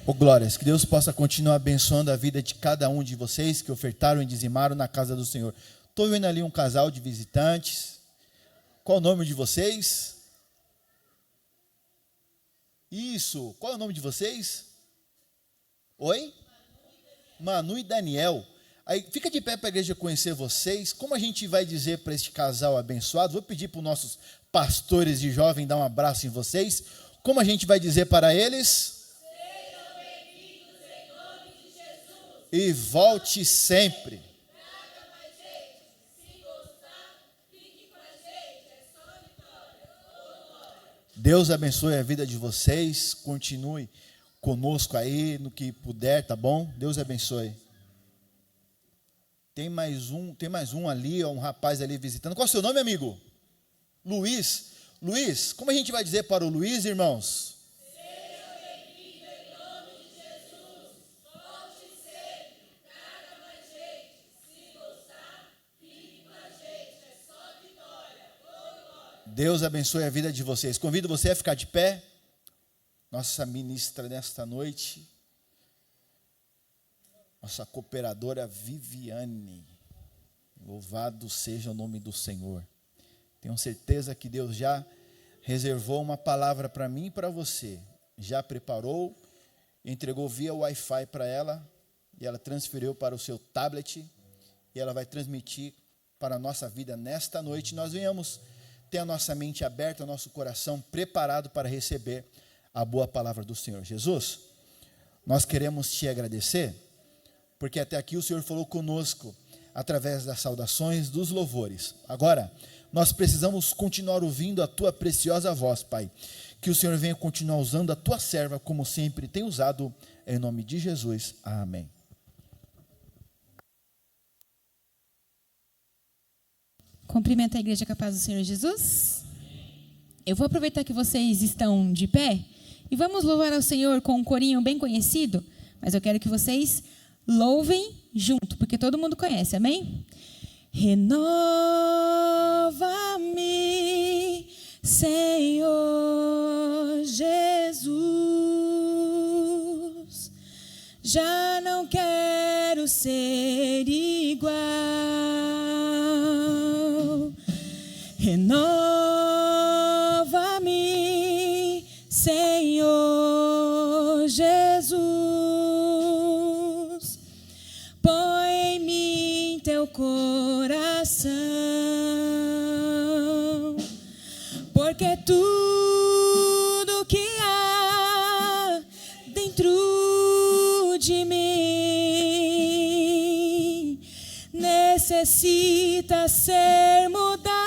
Ô glórias, que Deus possa continuar abençoando a vida de cada um de vocês que ofertaram e dizimaram na casa do Senhor. Estou vendo ali um casal de visitantes. Qual o nome de vocês? Isso, qual é o nome de vocês? Oi? Manu e Daniel. Aí, fica de pé para a igreja conhecer vocês. Como a gente vai dizer para este casal abençoado? Vou pedir para os nossos pastores de jovem dar um abraço em vocês. Como a gente vai dizer para eles? Sejam bem-vindos em nome de Jesus. E volte sempre. Traga mais gente. Se gostar, fique com a gente. É só vitória. Deus abençoe a vida de vocês. Continue conosco aí no que puder, tá bom? Deus abençoe. Tem mais um ali, ó, um rapaz ali visitando. Qual é o seu nome, amigo? Luiz. Luiz, como a gente vai dizer para o Luiz, irmãos? Seja bem-vindo em nome de Jesus. Volte sempre. Traga mais gente. Se gostar, fique com a gente. É só vitória. Glória. Deus abençoe a vida de vocês. Convido você a ficar de pé. Nossa ministra nesta noite, nossa cooperadora Viviane. Louvado seja o nome do Senhor. Tenho certeza que Deus já reservou uma palavra para mim e para você. Já preparou, entregou via Wi-Fi para ela, e ela transferiu para o seu tablet, e ela vai transmitir para a nossa vida nesta noite. Nós venhamos ter a nossa mente aberta, o nosso coração preparado para receber a boa palavra do Senhor. Jesus, nós queremos te agradecer, porque até aqui o Senhor falou conosco, através das saudações, dos louvores. Agora, nós precisamos continuar ouvindo a tua preciosa voz, Pai. Que o Senhor venha continuar usando a tua serva, como sempre tem usado, em nome de Jesus. Amém. Cumprimento a igreja com a paz do Senhor Jesus. Eu vou aproveitar que vocês estão de pé e vamos louvar ao Senhor com um corinho bem conhecido, mas eu quero que vocês louvem junto, porque todo mundo conhece, amém? Renova-me, Senhor Jesus, já não quero ser igual. Renova-me, Senhor Jesus, põe em mim teu coração, porque tudo que há dentro de mim necessita ser mudado,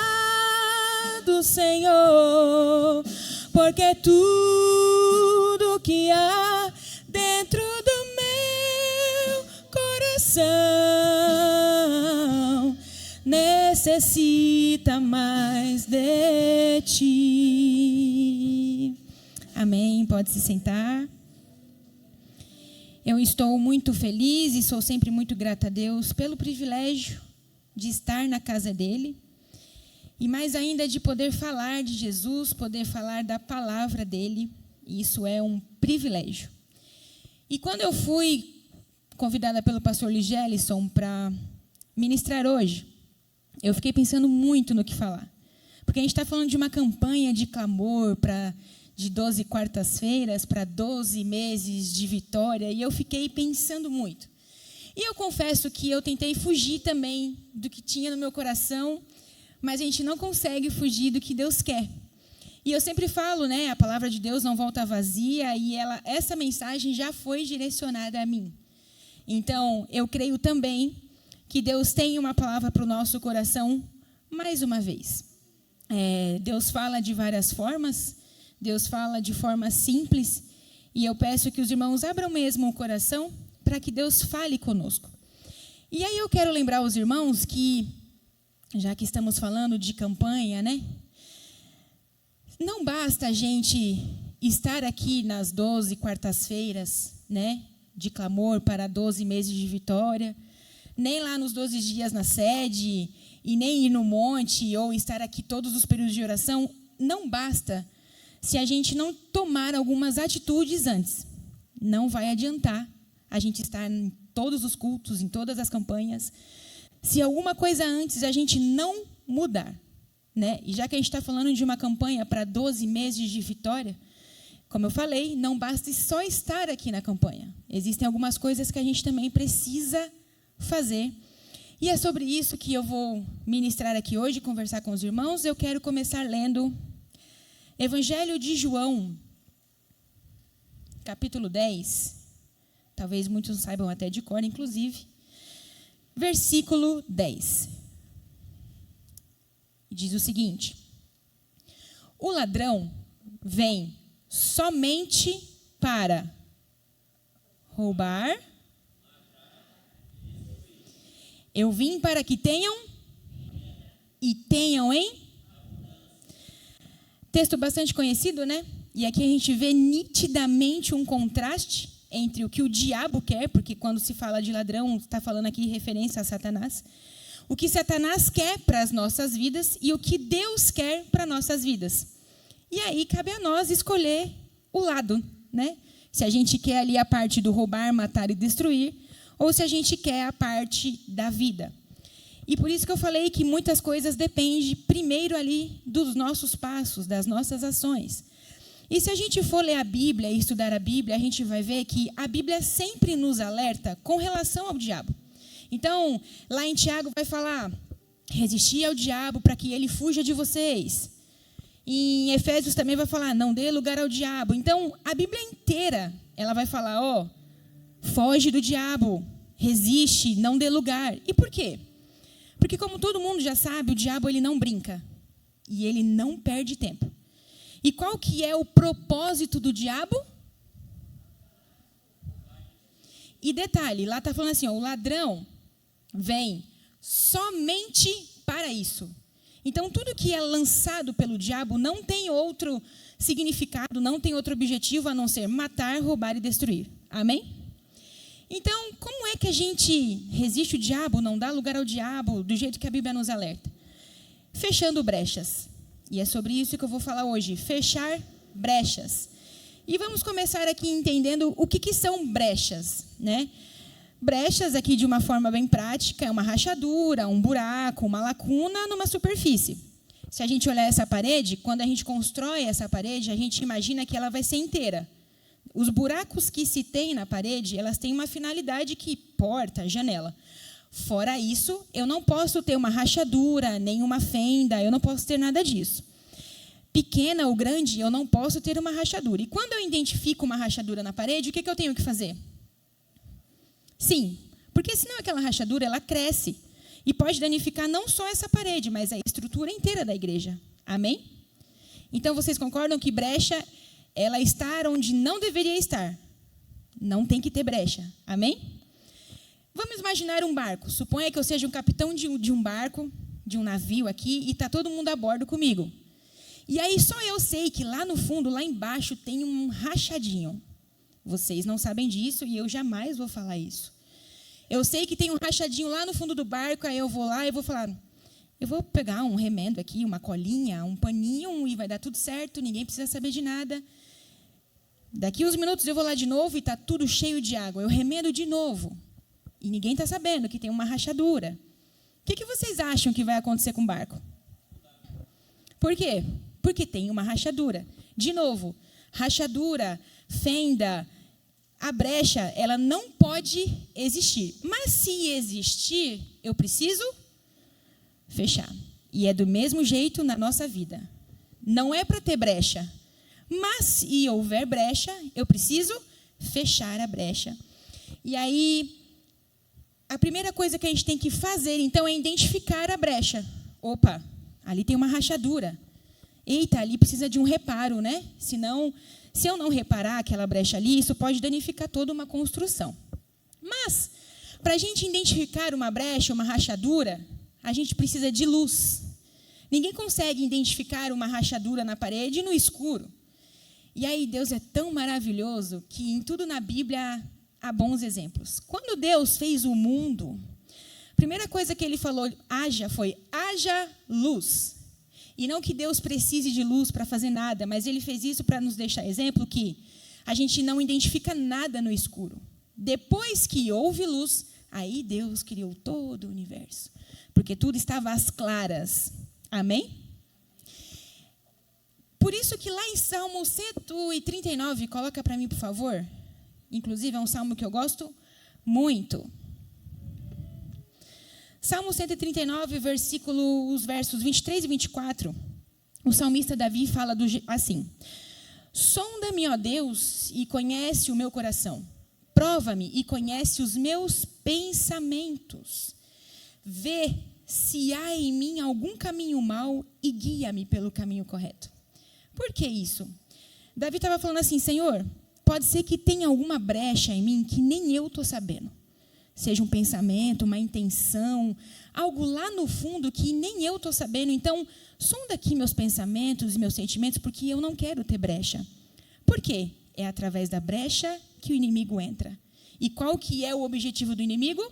Senhor, porque tudo que há dentro do meu coração necessita mais de ti. Amém. Pode se sentar. Eu estou muito feliz e sou sempre muito grata a Deus pelo privilégio de estar na casa dele e mais ainda de poder falar de Jesus, poder falar da palavra dele. Isso é um privilégio. E quando eu fui convidada pelo pastor Ligelison para ministrar hoje, eu fiquei pensando muito no que falar. Porque a gente está falando de uma campanha de clamor de 12 quartas-feiras para 12 meses de vitória, e eu fiquei pensando muito. E eu confesso que eu tentei fugir também do que tinha no meu coração, mas a gente não consegue fugir do que Deus quer. E eu sempre falo, né, a palavra de Deus não volta vazia, e essa mensagem já foi direcionada a mim. Então, eu creio também que Deus tem uma palavra para o nosso coração mais uma vez. Deus fala de várias formas, Deus fala de forma simples, e eu peço que os irmãos abram mesmo o coração para que Deus fale conosco. E aí eu quero lembrar os irmãos que, já que estamos falando de campanha, né? Não basta a gente estar aqui nas 12 quartas-feiras, né, de clamor para 12 meses de vitória, nem lá nos 12 dias na sede, e nem ir no monte, ou estar aqui todos os períodos de oração. Não basta se a gente não tomar algumas atitudes antes, não vai adiantar a gente estar em todos os cultos, em todas as campanhas, se alguma coisa antes a gente não mudar, né? E já que a gente está falando de uma campanha para 12 meses de vitória, como eu falei, não basta só estar aqui na campanha. Existem algumas coisas que a gente também precisa fazer. E é sobre isso que eu vou ministrar aqui hoje, conversar com os irmãos. Eu quero começar lendo Evangelho de João, capítulo 10. Talvez muitos saibam até de cor, inclusive. Versículo 10. Diz o seguinte: o ladrão vem somente para roubar. Eu vim para que tenham e tenham em... Texto bastante conhecido, né? E aqui a gente vê nitidamente um contraste entre o que o diabo quer, porque quando se fala de ladrão, está falando aqui referência a Satanás. O que Satanás quer para as nossas vidas e o que Deus quer para nossas vidas. E aí cabe a nós escolher o lado, né? Se a gente quer ali a parte do roubar, matar e destruir, ou se a gente quer a parte da vida. E por isso que eu falei que muitas coisas dependem primeiro ali dos nossos passos, das nossas ações. E se a gente for ler a Bíblia e estudar a Bíblia, a gente vai ver que a Bíblia sempre nos alerta com relação ao diabo. Então, lá em Tiago vai falar: resistir ao diabo para que ele fuja de vocês. Em Efésios também vai falar: não dê lugar ao diabo. Então, a Bíblia inteira, ela vai falar: ó, foge do diabo, resiste, não dê lugar. E por quê? Porque, como todo mundo já sabe, o diabo ele não brinca e ele não perde tempo. E qual que é o propósito do diabo? E detalhe, lá está falando assim, ó, o ladrão vem somente para isso. Então, tudo que é lançado pelo diabo não tem outro significado, não tem outro objetivo a não ser matar, roubar e destruir. Amém? Então, como é que a gente resiste o diabo, não dá lugar ao diabo, do jeito que a Bíblia nos alerta? Fechando brechas. E é sobre isso que eu vou falar hoje, fechar brechas. E vamos começar aqui entendendo o que são brechas, né? Brechas, aqui de uma forma bem prática, é uma rachadura, um buraco, uma lacuna numa superfície. Se a gente olhar essa parede, quando a gente constrói essa parede, a gente imagina que ela vai ser inteira. Os buracos que se tem na parede, elas têm uma finalidade que porta, janela. Fora isso, eu não posso ter uma rachadura, nem uma fenda, eu não posso ter nada disso. Pequena ou grande, eu não posso ter uma rachadura. E quando eu identifico uma rachadura na parede, o que eu tenho que fazer? Sim, porque senão aquela rachadura ela cresce e pode danificar não só essa parede, mas a estrutura inteira da igreja. Amém? Então, vocês concordam que brecha, ela está onde não deveria estar? Não tem que ter brecha. Amém? Vamos imaginar um barco. Suponha que eu seja um capitão de um barco, de um navio aqui, e está todo mundo a bordo comigo. E aí só eu sei que lá no fundo, lá embaixo, tem um rachadinho. Vocês não sabem disso e eu jamais vou falar isso. Eu sei que tem um rachadinho lá no fundo do barco, aí eu vou lá e vou falar, eu vou pegar um remendo aqui, uma colinha, um paninho e vai dar tudo certo, ninguém precisa saber de nada. Daqui uns minutos eu vou lá de novo e está tudo cheio de água. Eu remendo de novo. E ninguém está sabendo que tem uma rachadura. O que vocês acham que vai acontecer com o barco? Por quê? Porque tem uma rachadura. De novo, rachadura, fenda, a brecha, ela não pode existir. Mas se existir, eu preciso fechar. E é do mesmo jeito na nossa vida. Não é para ter brecha. Mas se houver brecha, eu preciso fechar a brecha. E aí, a primeira coisa que a gente tem que fazer, então, é identificar a brecha. Opa, ali tem uma rachadura. Eita, ali precisa de um reparo, né? Senão, se eu não reparar aquela brecha ali, isso pode danificar toda uma construção. Mas, para a gente identificar uma brecha, uma rachadura, a gente precisa de luz. Ninguém consegue identificar uma rachadura na parede no escuro. E aí, Deus é tão maravilhoso que em tudo na Bíblia há bons exemplos. Quando Deus fez o mundo, a primeira coisa que ele falou, haja, foi haja luz. E não que Deus precise de luz para fazer nada, mas ele fez isso para nos deixar exemplo que a gente não identifica nada no escuro. Depois que houve luz, aí Deus criou todo o universo, porque tudo estava às claras. Amém? Por isso que lá em Salmo 139, coloca para mim, por favor. Inclusive, é um salmo que eu gosto muito. Salmo 139, os versos 23 e 24. O salmista Davi fala assim: sonda-me, ó Deus, e conhece o meu coração. Prova-me e conhece os meus pensamentos. Vê se há em mim algum caminho mau e guia-me pelo caminho correto. Por que isso? Davi estava falando assim: Senhor, pode ser que tenha alguma brecha em mim que nem eu estou sabendo. Seja um pensamento, uma intenção, algo lá no fundo que nem eu estou sabendo. Então, sonda aqui meus pensamentos e meus sentimentos, porque eu não quero ter brecha. Por quê? É através da brecha que o inimigo entra. E qual que é o objetivo do inimigo?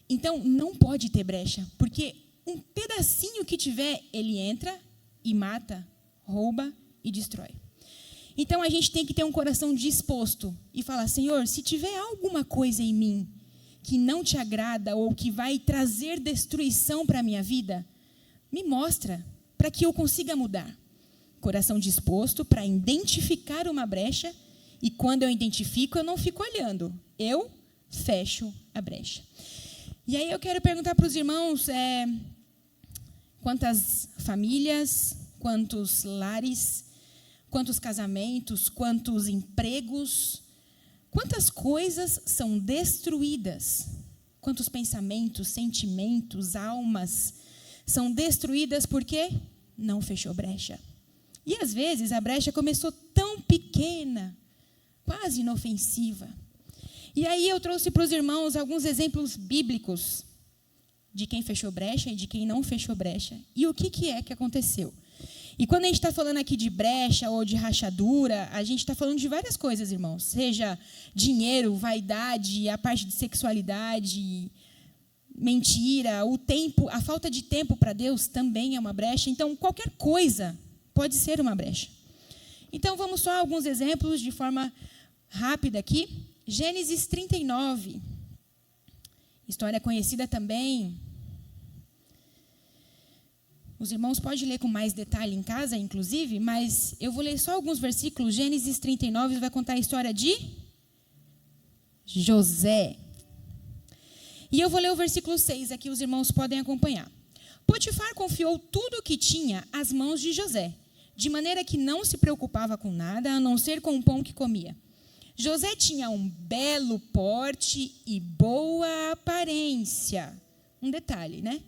Então, não pode ter brecha, porque um pedacinho que tiver, ele entra e mata, rouba e destrói. Então, a gente tem que ter um coração disposto e falar: Senhor, se tiver alguma coisa em mim que não te agrada ou que vai trazer destruição para a minha vida, me mostra, para que eu consiga mudar. Coração disposto para identificar uma brecha, e quando eu identifico, eu não fico olhando, eu fecho a brecha. E aí eu quero perguntar para os irmãos, quantas famílias, quantos lares, quantos casamentos, quantos empregos, quantas coisas são destruídas, quantos pensamentos, sentimentos, almas são destruídas porque não fechou brecha. E às vezes a brecha começou tão pequena, quase inofensiva. E aí eu trouxe para os irmãos alguns exemplos bíblicos de quem fechou brecha e de quem não fechou brecha. E o que é que aconteceu? E quando a gente está falando aqui de brecha ou de rachadura, a gente está falando de várias coisas, irmãos. Seja dinheiro, vaidade, a parte de sexualidade, mentira, o tempo, a falta de tempo para Deus também é uma brecha. Então, qualquer coisa pode ser uma brecha. Então, vamos só a alguns exemplos de forma rápida aqui. Gênesis 39. História conhecida também. Os irmãos podem ler com mais detalhe em casa, inclusive, mas eu vou ler só alguns versículos. Gênesis 39 vai contar a história de José. E eu vou ler o versículo 6, aqui os irmãos podem acompanhar. Potifar confiou tudo o que tinha às mãos de José, de maneira que não se preocupava com nada, a não ser com o pão que comia. José tinha um belo porte e boa aparência. Um detalhe, né?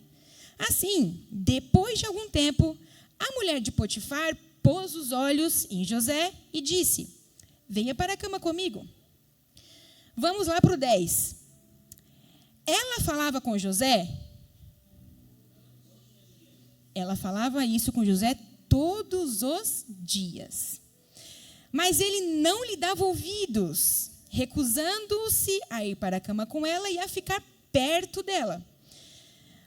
Assim, depois de algum tempo, a mulher de Potifar pôs os olhos em José e disse: venha para a cama comigo. Vamos lá para o 10. Ela falava com José? Ela falava isso com José todos os dias. Mas ele não lhe dava ouvidos, recusando-se a ir para a cama com ela e a ficar perto dela.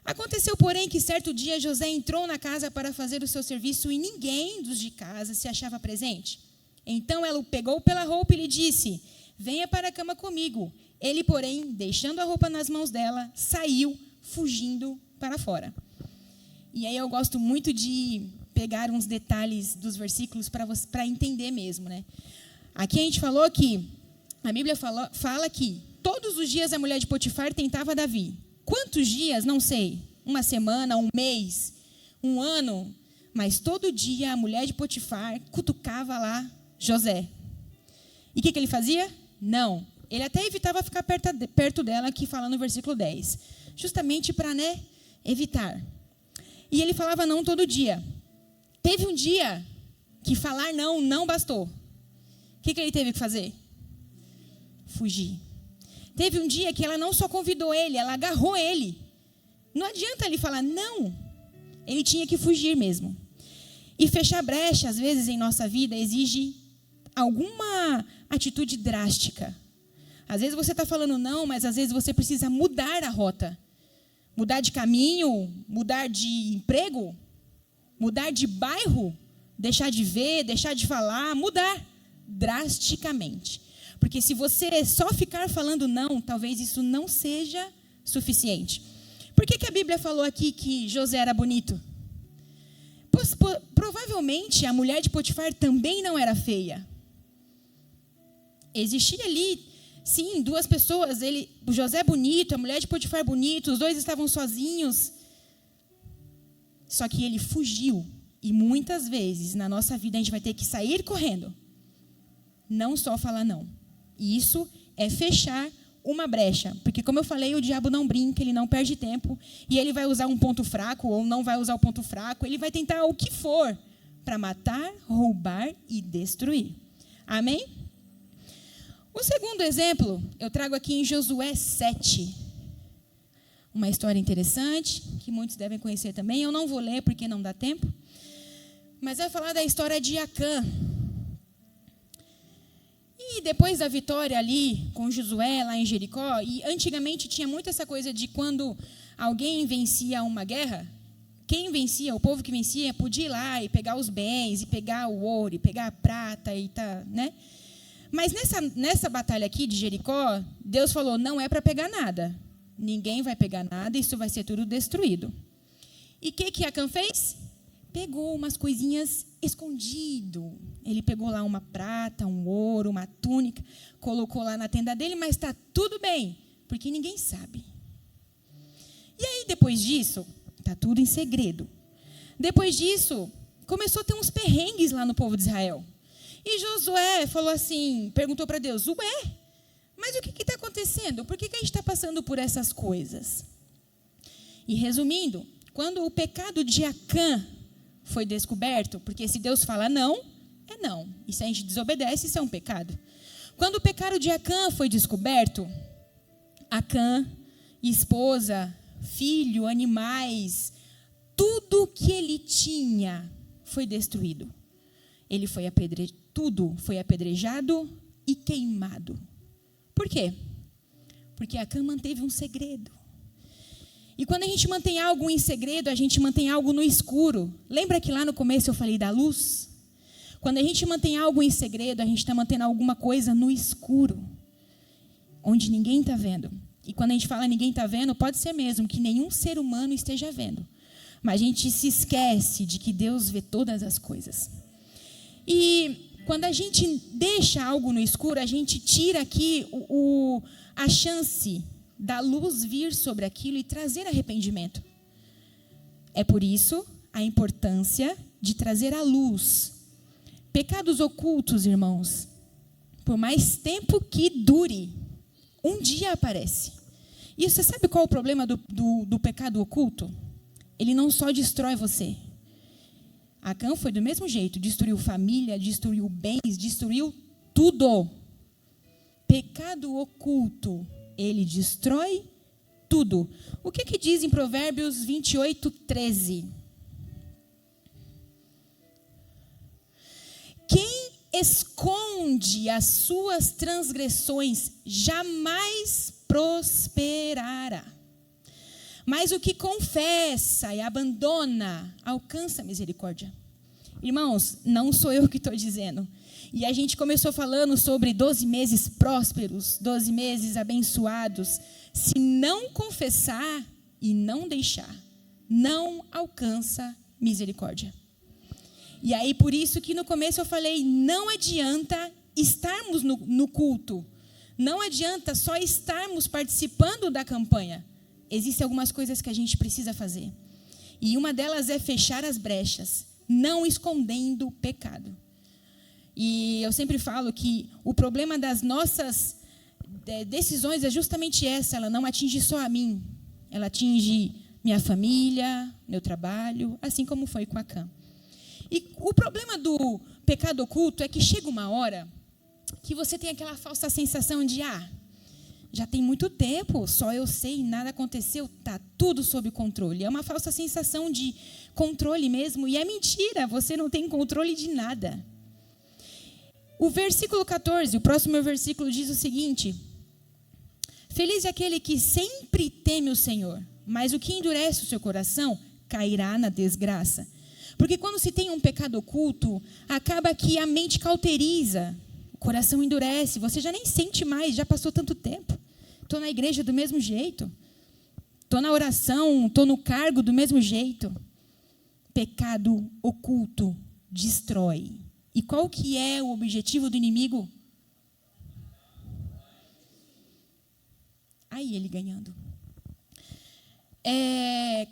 Aconteceu, porém, que certo dia José entrou na casa para fazer o seu serviço e ninguém dos de casa se achava presente. Então ela o pegou pela roupa e lhe disse: venha para a cama comigo. Ele, porém, deixando a roupa nas mãos dela, saiu fugindo para fora. E aí eu gosto muito de pegar uns detalhes dos versículos para entender mesmo, né? Aqui a gente falou que a Bíblia fala que todos os dias a mulher de Potifar tentava Davi. Quantos dias? Não sei. Uma semana, um mês, um ano. Mas todo dia a mulher de Potifar cutucava lá José. E o que ele fazia? Não. Ele até evitava ficar perto dela, aqui fala no versículo 10. Justamente para, evitar. E ele falava não todo dia. Teve um dia que falar não bastou. O que ele teve que fazer? Fugir. Teve um dia que ela não só convidou ele, ela agarrou ele. Não adianta ele falar não. Ele tinha que fugir mesmo. E fechar brecha, às vezes, em nossa vida, exige alguma atitude drástica. Às vezes você está falando não, mas às vezes você precisa mudar a rota. Mudar de caminho, mudar de emprego, mudar de bairro, deixar de ver, deixar de falar, mudar drasticamente. Porque se você só ficar falando não, talvez isso não seja suficiente. Por que a Bíblia falou aqui que José era bonito? Pois, provavelmente a mulher de Potifar também não era feia. Existia ali, sim, duas pessoas, o José bonito, a mulher de Potifar bonito, os dois estavam sozinhos. Só que ele fugiu. E muitas vezes na nossa vida a gente vai ter que sair correndo. Não só falar não. E isso é fechar uma brecha. Porque, como eu falei, o diabo não brinca, ele não perde tempo. E ele vai usar um ponto fraco ou não vai usar o ponto fraco. Ele vai tentar o que for para matar, roubar e destruir. Amém? O segundo exemplo eu trago aqui em Josué 7. Uma história interessante, que muitos devem conhecer também. Eu não vou ler porque não dá tempo. Mas vai falar da história de Acã. E depois da vitória ali com Josué, lá em Jericó, e antigamente tinha muito essa coisa de quando alguém vencia uma guerra, quem vencia, o povo que vencia, podia ir lá e pegar os bens, e pegar o ouro, e pegar a prata, e tá, né? Mas nessa batalha aqui de Jericó, Deus falou, não é para pegar nada. Ninguém vai pegar nada, isso vai ser tudo destruído. E o que Acã fez? Pegou umas coisinhas escondido. Ele pegou lá uma prata, um ouro, uma túnica, colocou lá na tenda dele, mas está tudo bem, porque ninguém sabe. E aí, depois disso, está tudo em segredo. Depois disso, começou a ter uns perrengues lá no povo de Israel. E Josué falou assim, perguntou para Deus, mas o que está acontecendo? Por que a gente está passando por essas coisas? E resumindo, quando o pecado de Acã foi descoberto, porque se Deus fala não, é não. E se a gente desobedece, isso é um pecado. Quando o pecado de Acã foi descoberto, Acã, esposa, filho, animais, tudo que ele tinha foi destruído. Tudo foi apedrejado e queimado. Por quê? Porque Acã manteve um segredo. E quando a gente mantém algo em segredo, a gente mantém algo no escuro. Lembra que lá no começo eu falei da luz? Quando a gente mantém algo em segredo, a gente está mantendo alguma coisa no escuro, onde ninguém está vendo. E quando a gente fala ninguém está vendo, pode ser mesmo que nenhum ser humano esteja vendo. Mas a gente se esquece de que Deus vê todas as coisas. E quando a gente deixa algo no escuro, a gente tira aqui a chance da luz vir sobre aquilo e trazer arrependimento. É por isso a importância de trazer a luz. Pecados ocultos, irmãos, por mais tempo que dure, um dia aparece. E você sabe qual é o problema do pecado oculto? Ele não só destrói você. Acã foi do mesmo jeito, destruiu família, destruiu bens, destruiu tudo. Pecado oculto, ele destrói tudo. O que diz em Provérbios 28:13? Quem esconde as suas transgressões jamais prosperará. Mas o que confessa e abandona alcança misericórdia. Irmãos, não sou eu que estou dizendo. E a gente começou falando sobre 12 meses prósperos, 12 meses abençoados. Se não confessar e não deixar, não alcança misericórdia. E aí, por isso que no começo eu falei, não adianta estarmos no culto. Não adianta só estarmos participando da campanha. Existem algumas coisas que a gente precisa fazer. E uma delas é fechar as brechas, não escondendo o pecado. E eu sempre falo que o problema das nossas decisões é justamente essa. Ela não atinge só a mim. Ela atinge minha família, meu trabalho, assim como foi com Acã. E o problema do pecado oculto é que chega uma hora que você tem aquela falsa sensação de, já tem muito tempo, só eu sei, nada aconteceu, está tudo sob controle. É uma falsa sensação de controle mesmo, e é mentira, você não tem controle de nada. O versículo 14, o próximo versículo diz o seguinte: feliz é aquele que sempre teme o Senhor, mas o que endurece o seu coração cairá na desgraça. Porque quando se tem um pecado oculto, acaba que a mente cauteriza, o coração endurece, você já nem sente mais, já passou tanto tempo. Estou na igreja do mesmo jeito. Estou na oração, estou no cargo do mesmo jeito. Pecado oculto destrói. E qual que é o objetivo do inimigo? Aí ele ganhando.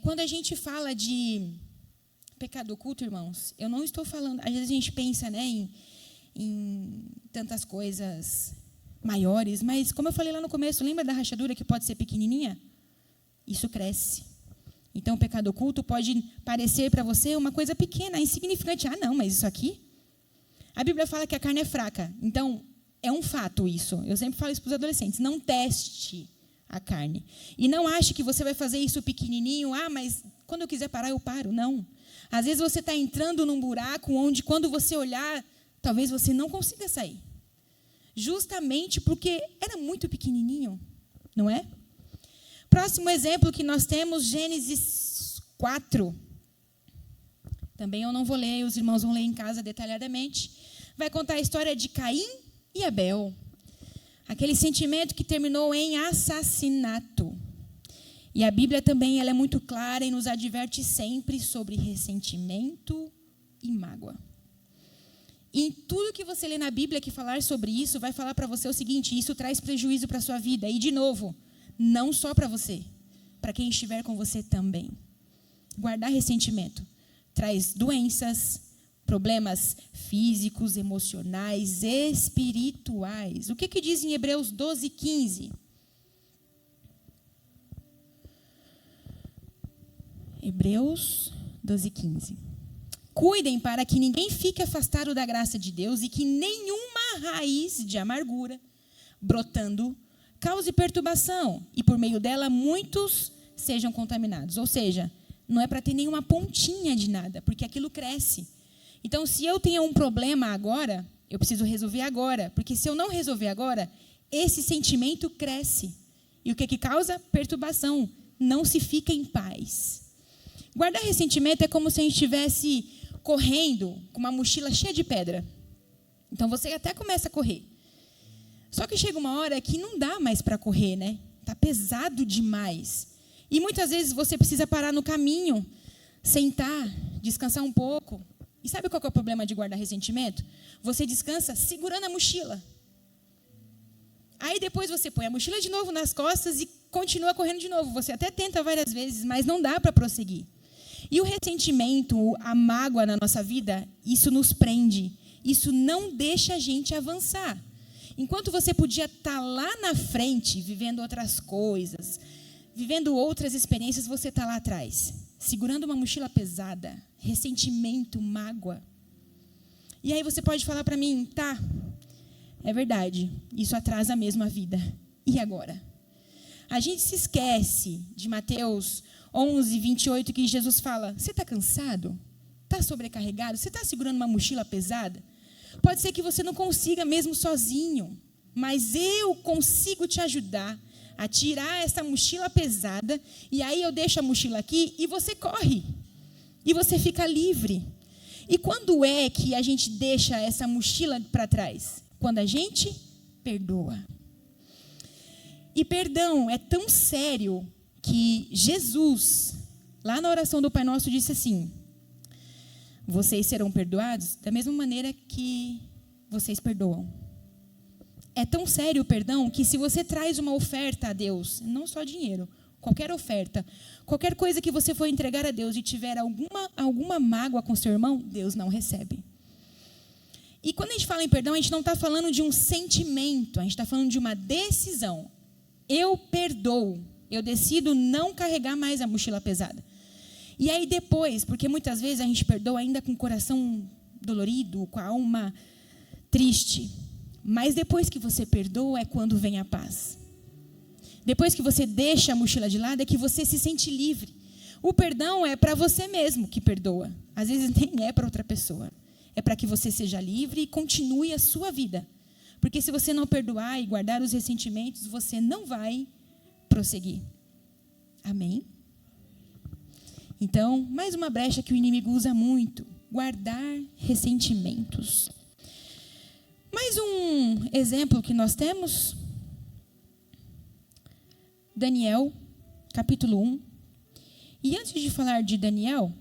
Quando a gente fala de pecado oculto, irmãos, eu não estou falando... Às vezes a gente pensa, né, em tantas coisas maiores, mas como eu falei lá no começo, lembra da rachadura que pode ser pequenininha? Isso cresce. Então, o pecado oculto pode parecer para você uma coisa pequena, insignificante. Ah, não, mas isso aqui... A Bíblia fala que a carne é fraca. Então, é um fato isso. Eu sempre falo isso para os adolescentes. Não teste a carne. E não ache que você vai fazer isso pequenininho. Ah, mas quando eu quiser parar, eu paro. Não. Às vezes você está entrando num buraco onde, quando você olhar, talvez você não consiga sair. Justamente porque era muito pequenininho. Não é? Próximo exemplo que nós temos, Gênesis 4. Também eu não vou ler, os irmãos vão ler em casa detalhadamente. Vai contar a história de Caim e Abel. Aquele sentimento que terminou em assassinato. E a Bíblia também ela é muito clara e nos adverte sempre sobre ressentimento e mágoa. E tudo que você lê na Bíblia que falar sobre isso, vai falar para você o seguinte: isso traz prejuízo para a sua vida. E, de novo, não só para você, para quem estiver com você também. Guardar ressentimento traz doenças, problemas físicos, emocionais, espirituais. O que diz em Hebreus 12:15? Hebreus 12:15. Cuidem para que ninguém fique afastado da graça de Deus e que nenhuma raiz de amargura, brotando, cause perturbação e, por meio dela, muitos sejam contaminados. Ou seja, não é para ter nenhuma pontinha de nada, porque aquilo cresce. Então, se eu tenho um problema agora, eu preciso resolver agora. Porque se eu não resolver agora, esse sentimento cresce. E o que causa? Perturbação. Não se fica em paz. Guardar ressentimento é como se a gente estivesse correndo com uma mochila cheia de pedra. Então, você até começa a correr. Só que chega uma hora que não dá mais para correr, né? Está pesado demais. E muitas vezes você precisa parar no caminho, sentar, descansar um pouco. E sabe qual que é o problema de guardar ressentimento? Você descansa segurando a mochila. Aí depois você põe a mochila de novo nas costas e continua correndo de novo. Você até tenta várias vezes, mas não dá para prosseguir. E o ressentimento, a mágoa na nossa vida, isso nos prende. Isso não deixa a gente avançar. Enquanto você podia estar lá na frente, vivendo outras coisas, vivendo outras experiências, você está lá atrás, segurando uma mochila pesada, ressentimento, mágoa. E aí você pode falar para mim, tá, é verdade, isso atrasa mesmo a vida. E agora? A gente se esquece de Mateus 11:28, que Jesus fala, você está cansado? Está sobrecarregado? Você está segurando uma mochila pesada? Pode ser que você não consiga mesmo sozinho, mas eu consigo te ajudar a tirar essa mochila pesada, e aí eu deixo a mochila aqui e você corre. E você fica livre. E quando é que a gente deixa essa mochila para trás? Quando a gente perdoa. E perdão é tão sério que Jesus, lá na oração do Pai Nosso, disse assim: vocês serão perdoados da mesma maneira que vocês perdoam. É tão sério o perdão que, se você traz uma oferta a Deus, não só dinheiro, qualquer oferta, qualquer coisa que você for entregar a Deus e tiver alguma mágoa com seu irmão, Deus não recebe. E quando a gente fala em perdão, a gente não está falando de um sentimento, a gente está falando de uma decisão. Eu perdoo, eu decido não carregar mais a mochila pesada. E aí depois, porque muitas vezes a gente perdoa ainda com o coração dolorido, com a alma triste. Mas depois que você perdoa é quando vem a paz. Depois que você deixa a mochila de lado é que você se sente livre. O perdão é para você mesmo que perdoa. Às vezes nem é para outra pessoa. É para que você seja livre e continue a sua vida. Porque se você não perdoar e guardar os ressentimentos, você não vai prosseguir. Amém? Então, mais uma brecha que o inimigo usa muito: guardar ressentimentos. Mais um exemplo que nós temos, Daniel, capítulo 1. E antes de falar de Daniel,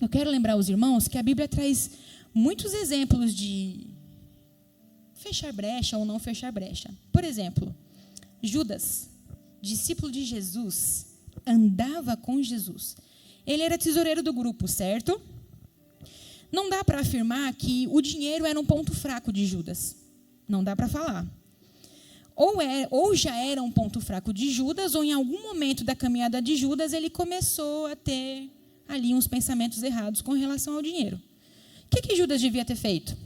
eu quero lembrar os irmãos que a Bíblia traz muitos exemplos de fechar brecha ou não fechar brecha. Por exemplo, Judas, discípulo de Jesus, andava com Jesus. Ele era tesoureiro do grupo, certo? Não dá para afirmar que o dinheiro era um ponto fraco de Judas. Não dá para falar. Ou já era um ponto fraco de Judas, ou em algum momento da caminhada de Judas ele começou a ter ali uns pensamentos errados com relação ao dinheiro. O que Judas devia ter feito?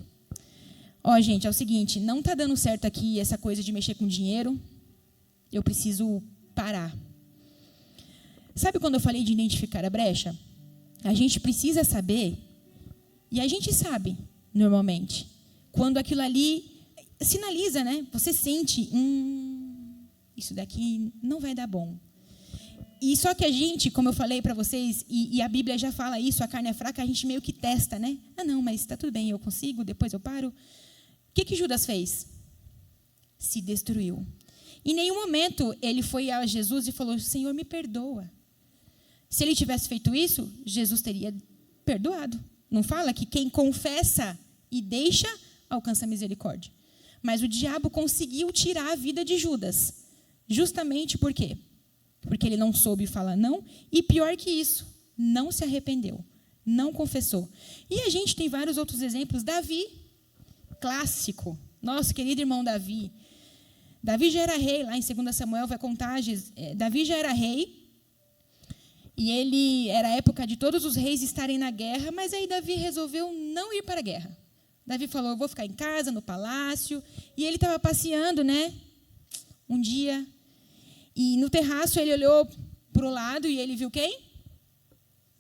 Gente, é o seguinte, não está dando certo aqui essa coisa de mexer com dinheiro. Eu preciso parar. Sabe quando eu falei de identificar a brecha? A gente precisa saber, e a gente sabe, normalmente, quando aquilo ali sinaliza, né? Você sente, isso daqui não vai dar bom. E só que a gente, como eu falei para vocês, e a Bíblia já fala isso, a carne é fraca, a gente meio que testa, né? Não, mas está tudo bem, eu consigo, depois eu paro. O que Judas fez? Se destruiu. Em nenhum momento ele foi a Jesus e falou: Senhor, me perdoa. Se ele tivesse feito isso, Jesus teria perdoado. Não fala que quem confessa e deixa, alcança a misericórdia. Mas o diabo conseguiu tirar a vida de Judas. Justamente por quê? Porque ele não soube falar não. E pior que isso, não se arrependeu. Não confessou. E a gente tem vários outros exemplos. Davi, clássico. Nosso querido irmão Davi. Davi já era rei. Lá em 2 Samuel vai contar. Davi já era rei. E ele era a época de todos os reis estarem na guerra, mas aí Davi resolveu não ir para a guerra. Davi falou: eu vou ficar em casa, no palácio. E ele estava passeando, né? Um dia. E no terraço ele olhou para o lado e ele viu quem?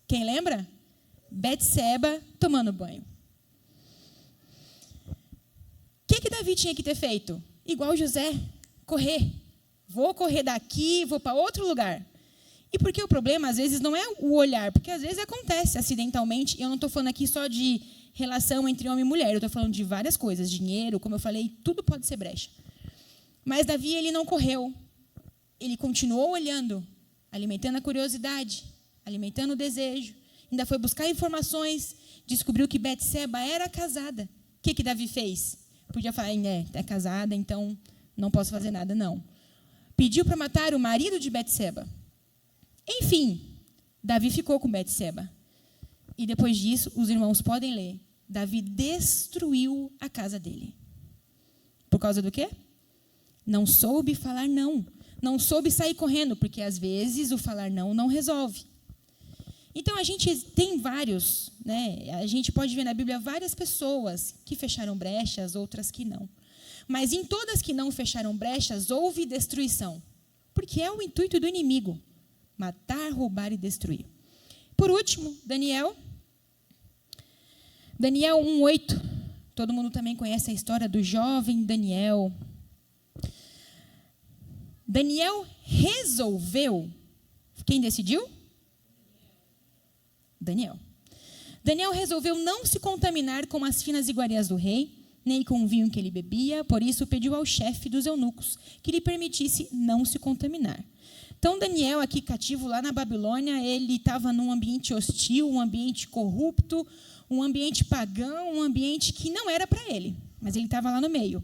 Quem lembra? Betseba tomando banho. O que Davi tinha que ter feito? Igual José, correr. Vou correr daqui, vou para outro lugar. E porque o problema, às vezes, não é o olhar, porque às vezes acontece acidentalmente. Eu não estou falando aqui só de relação entre homem e mulher, eu estou falando de várias coisas, dinheiro, como eu falei, tudo pode ser brecha. Mas Davi, ele não correu. Ele continuou olhando, alimentando a curiosidade, alimentando o desejo. Ainda foi buscar informações, descobriu que Betseba era casada. O que Davi fez? Podia falar: é casada, então não posso fazer nada. Não. Pediu para matar o marido de Betseba. Enfim, Davi ficou com Betseba. E depois disso, os irmãos podem ler, Davi destruiu a casa dele. Por causa do quê? Não soube falar não. Não soube sair correndo, porque às vezes o falar não resolve. Então a gente tem vários, né? A gente pode ver na Bíblia várias pessoas que fecharam brechas, outras que não. Mas em todas que não fecharam brechas, houve destruição. Porque é o intuito do inimigo: matar, roubar e destruir. Por último, Daniel 1:8. Todo mundo também conhece a história do jovem Daniel. Daniel resolveu. Quem decidiu? Daniel. Daniel resolveu não se contaminar com as finas iguarias do rei, nem com o vinho que ele bebia, por isso pediu ao chefe dos eunucos que lhe permitisse não se contaminar. Então, Daniel, aqui cativo lá na Babilônia, ele estava num ambiente hostil, um ambiente corrupto, um ambiente pagão, um ambiente que não era para ele, mas ele estava lá no meio.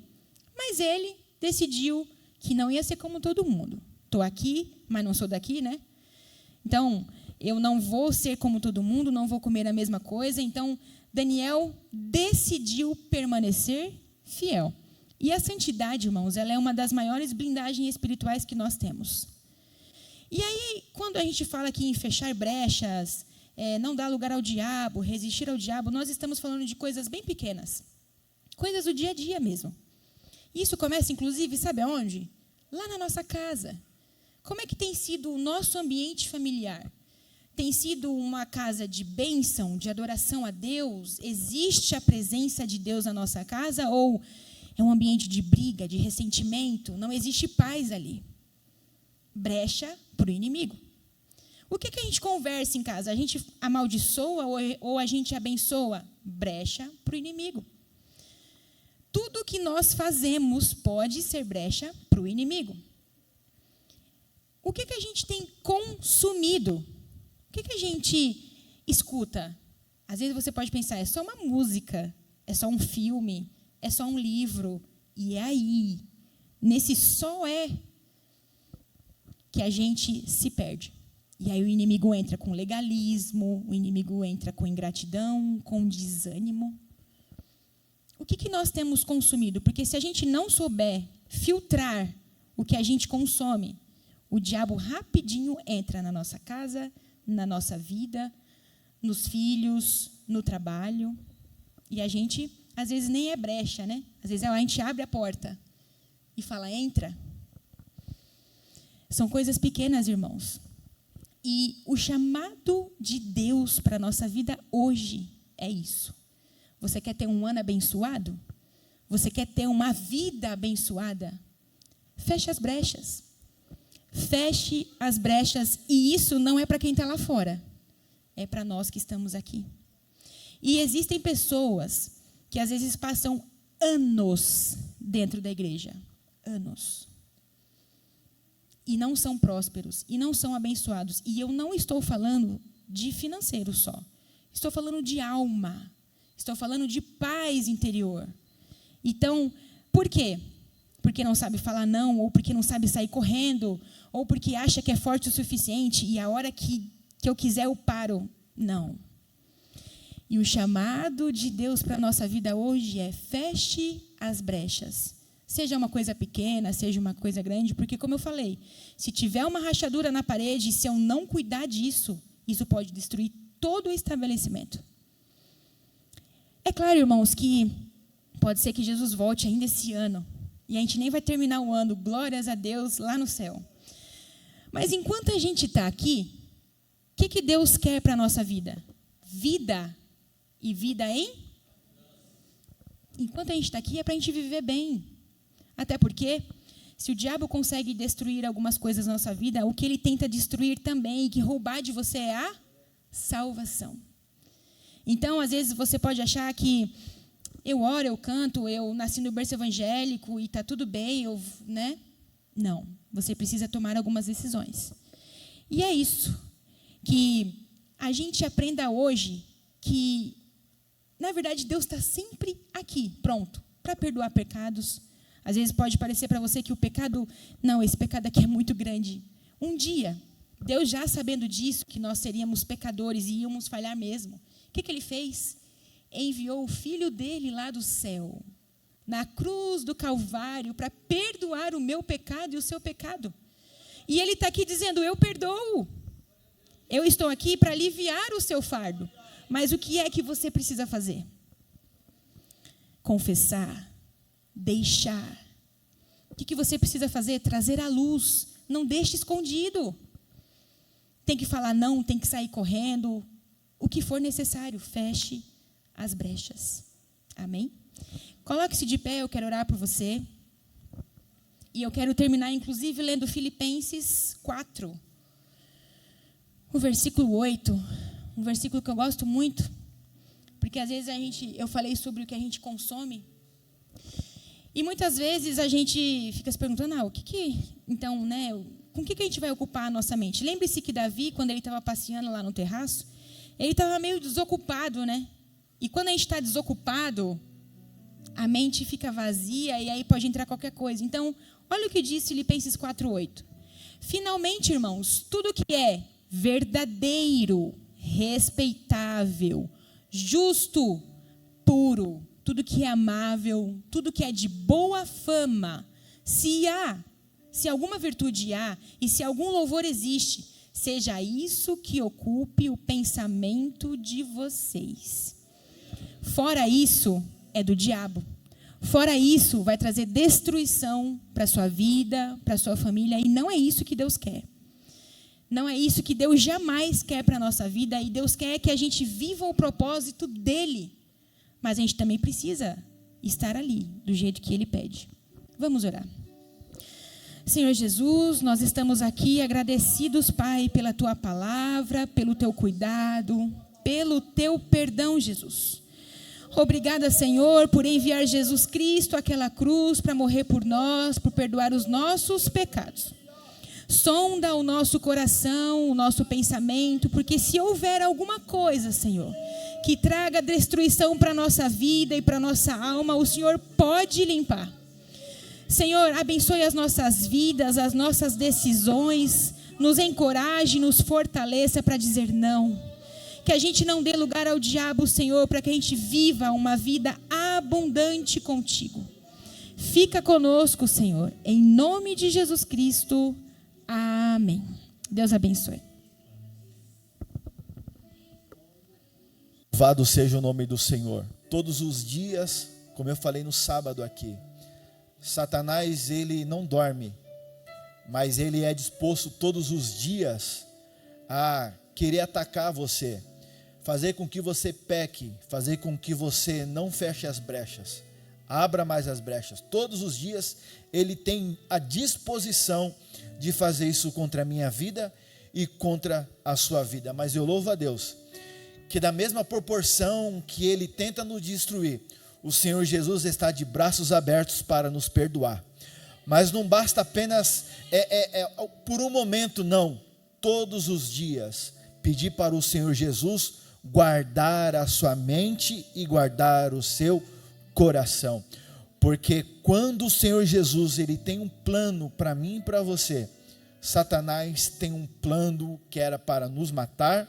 Mas ele decidiu que não ia ser como todo mundo. Estou aqui, mas não sou daqui, né? Então, eu não vou ser como todo mundo, não vou comer a mesma coisa. Então, Daniel decidiu permanecer fiel. E a santidade, irmãos, ela é uma das maiores blindagens espirituais que nós temos. E aí, quando a gente fala aqui em fechar brechas, não dar lugar ao diabo, resistir ao diabo, nós estamos falando de coisas bem pequenas. Coisas do dia a dia mesmo. Isso começa, inclusive, sabe aonde? Lá na nossa casa. Como é que tem sido o nosso ambiente familiar? Tem sido uma casa de bênção, de adoração a Deus? Existe a presença de Deus na nossa casa? Ou é um ambiente de briga, de ressentimento? Não existe paz ali. Brecha para o inimigo. O que a gente conversa em casa? A gente amaldiçoa ou a gente abençoa? Brecha para o inimigo. Tudo que nós fazemos pode ser brecha para o inimigo. O que a gente tem consumido? O que a gente escuta? Às vezes você pode pensar, é só uma música, é só um filme, é só um livro. E é aí, nesse só é, que a gente se perde. E aí o inimigo entra com legalismo, o inimigo entra com ingratidão, com desânimo. O que nós temos consumido? Porque se a gente não souber filtrar o que a gente consome, o diabo rapidinho entra na nossa casa, na nossa vida, nos filhos, no trabalho. E a gente, às vezes, nem é brecha, né? Às vezes a gente abre a porta e fala, entra. São coisas pequenas, irmãos. E o chamado de Deus para a nossa vida hoje é isso. Você quer ter um ano abençoado? Você quer ter uma vida abençoada? Feche as brechas. Feche as brechas. E isso não é para quem está lá fora. É para nós que estamos aqui. E existem pessoas que às vezes passam anos dentro da igreja. Anos. E não são prósperos. E não são abençoados. E eu não estou falando de financeiro só. Estou falando de alma. Estou falando de paz interior. Então, por quê? Porque não sabe falar não, ou porque não sabe sair correndo, ou porque acha que é forte o suficiente, e a hora que eu quiser eu paro. Não. E o chamado de Deus para a nossa vida hoje é feche as brechas. Seja uma coisa pequena, seja uma coisa grande, porque, como eu falei, se tiver uma rachadura na parede, se eu não cuidar disso, isso pode destruir todo o estabelecimento. É claro, irmãos, que pode ser que Jesus volte ainda esse ano. E a gente nem vai terminar o ano, glórias a Deus, lá no céu. Mas enquanto a gente está aqui, o que Deus quer para a nossa vida? Vida. E vida em? Enquanto a gente está aqui, é para a gente viver bem. Até porque, se o diabo consegue destruir algumas coisas na nossa vida, o que ele tenta destruir também e que roubar de você é a salvação. Então, às vezes, você pode achar que eu oro, eu canto, eu nasci no berço evangélico e está tudo bem, né? Não, você precisa tomar algumas decisões. E é isso, que a gente aprenda hoje que, na verdade, Deus está sempre aqui, pronto, para perdoar pecados. Às vezes pode parecer para você que o pecado, não, esse pecado aqui é muito grande. Um dia, Deus já sabendo disso, que nós seríamos pecadores e íamos falhar mesmo, o que ele fez? Enviou o Filho dele lá do céu, na cruz do Calvário, para perdoar o meu pecado e o seu pecado. E ele está aqui dizendo, eu perdoo. Eu estou aqui para aliviar o seu fardo. Mas o que é que você precisa fazer? Confessar, deixar. O que você precisa fazer? Trazer à luz. Não deixe escondido. Tem que falar não, tem que sair correndo. O que for necessário, feche as brechas. Amém? Coloque-se de pé, eu quero orar por você. E eu quero terminar, inclusive, lendo Filipenses 4. O versículo 8. Um versículo que eu gosto muito. Porque, às vezes, eu falei sobre o que a gente consome. E, muitas vezes, a gente fica se perguntando, então, né, com o que a gente vai ocupar a nossa mente? Lembre-se que Davi, quando ele estava passeando lá no terraço, ele estava meio desocupado, né? E quando a gente está desocupado, a mente fica vazia e aí pode entrar qualquer coisa. Então, olha o que diz Filipenses 4:8. Finalmente, irmãos, tudo que é verdadeiro, respeitável, justo, puro, tudo que é amável, tudo que é de boa fama, se alguma virtude há e se algum louvor existe, seja isso que ocupe o pensamento de vocês. Fora isso, é do diabo. Fora isso, vai trazer destruição para a sua vida, para a sua família, e não é isso que Deus quer. Não é isso que Deus jamais quer para a nossa vida, e Deus quer que a gente viva o propósito dEle. Mas a gente também precisa estar ali, do jeito que Ele pede. Vamos orar. Senhor Jesus, nós estamos aqui agradecidos, Pai, pela Tua palavra, pelo Teu cuidado, pelo Teu perdão, Jesus. Obrigada, Senhor, por enviar Jesus Cristo àquela cruz para morrer por nós, por perdoar os nossos pecados. Sonda o nosso coração, o nosso pensamento, porque se houver alguma coisa, Senhor, que traga destruição para a nossa vida e para a nossa alma, o Senhor pode limpar. Senhor, abençoe as nossas vidas, as nossas decisões, nos encoraje, nos fortaleça para dizer não. Que a gente não dê lugar ao diabo, Senhor, para que a gente viva uma vida abundante contigo. Fica conosco, Senhor, em nome de Jesus Cristo. Amém. Deus abençoe. Louvado seja o nome do Senhor. Todos os dias, como eu falei no sábado aqui, Satanás, ele não dorme, mas ele é disposto todos os dias a querer atacar você, fazer com que você peque, fazer com que você não feche as brechas, abra mais as brechas. Todos os dias ele tem a disposição de fazer isso contra a minha vida e contra a sua vida. Mas eu louvo a Deus, que da mesma proporção que ele tenta nos destruir, o Senhor Jesus está de braços abertos para nos perdoar. Mas não basta apenas por um momento, não. Todos os dias pedir para o Senhor Jesus guardar a sua mente e guardar o seu coração. Porque quando o Senhor Jesus ele tem um plano para mim e para você, Satanás tem um plano que era para nos matar,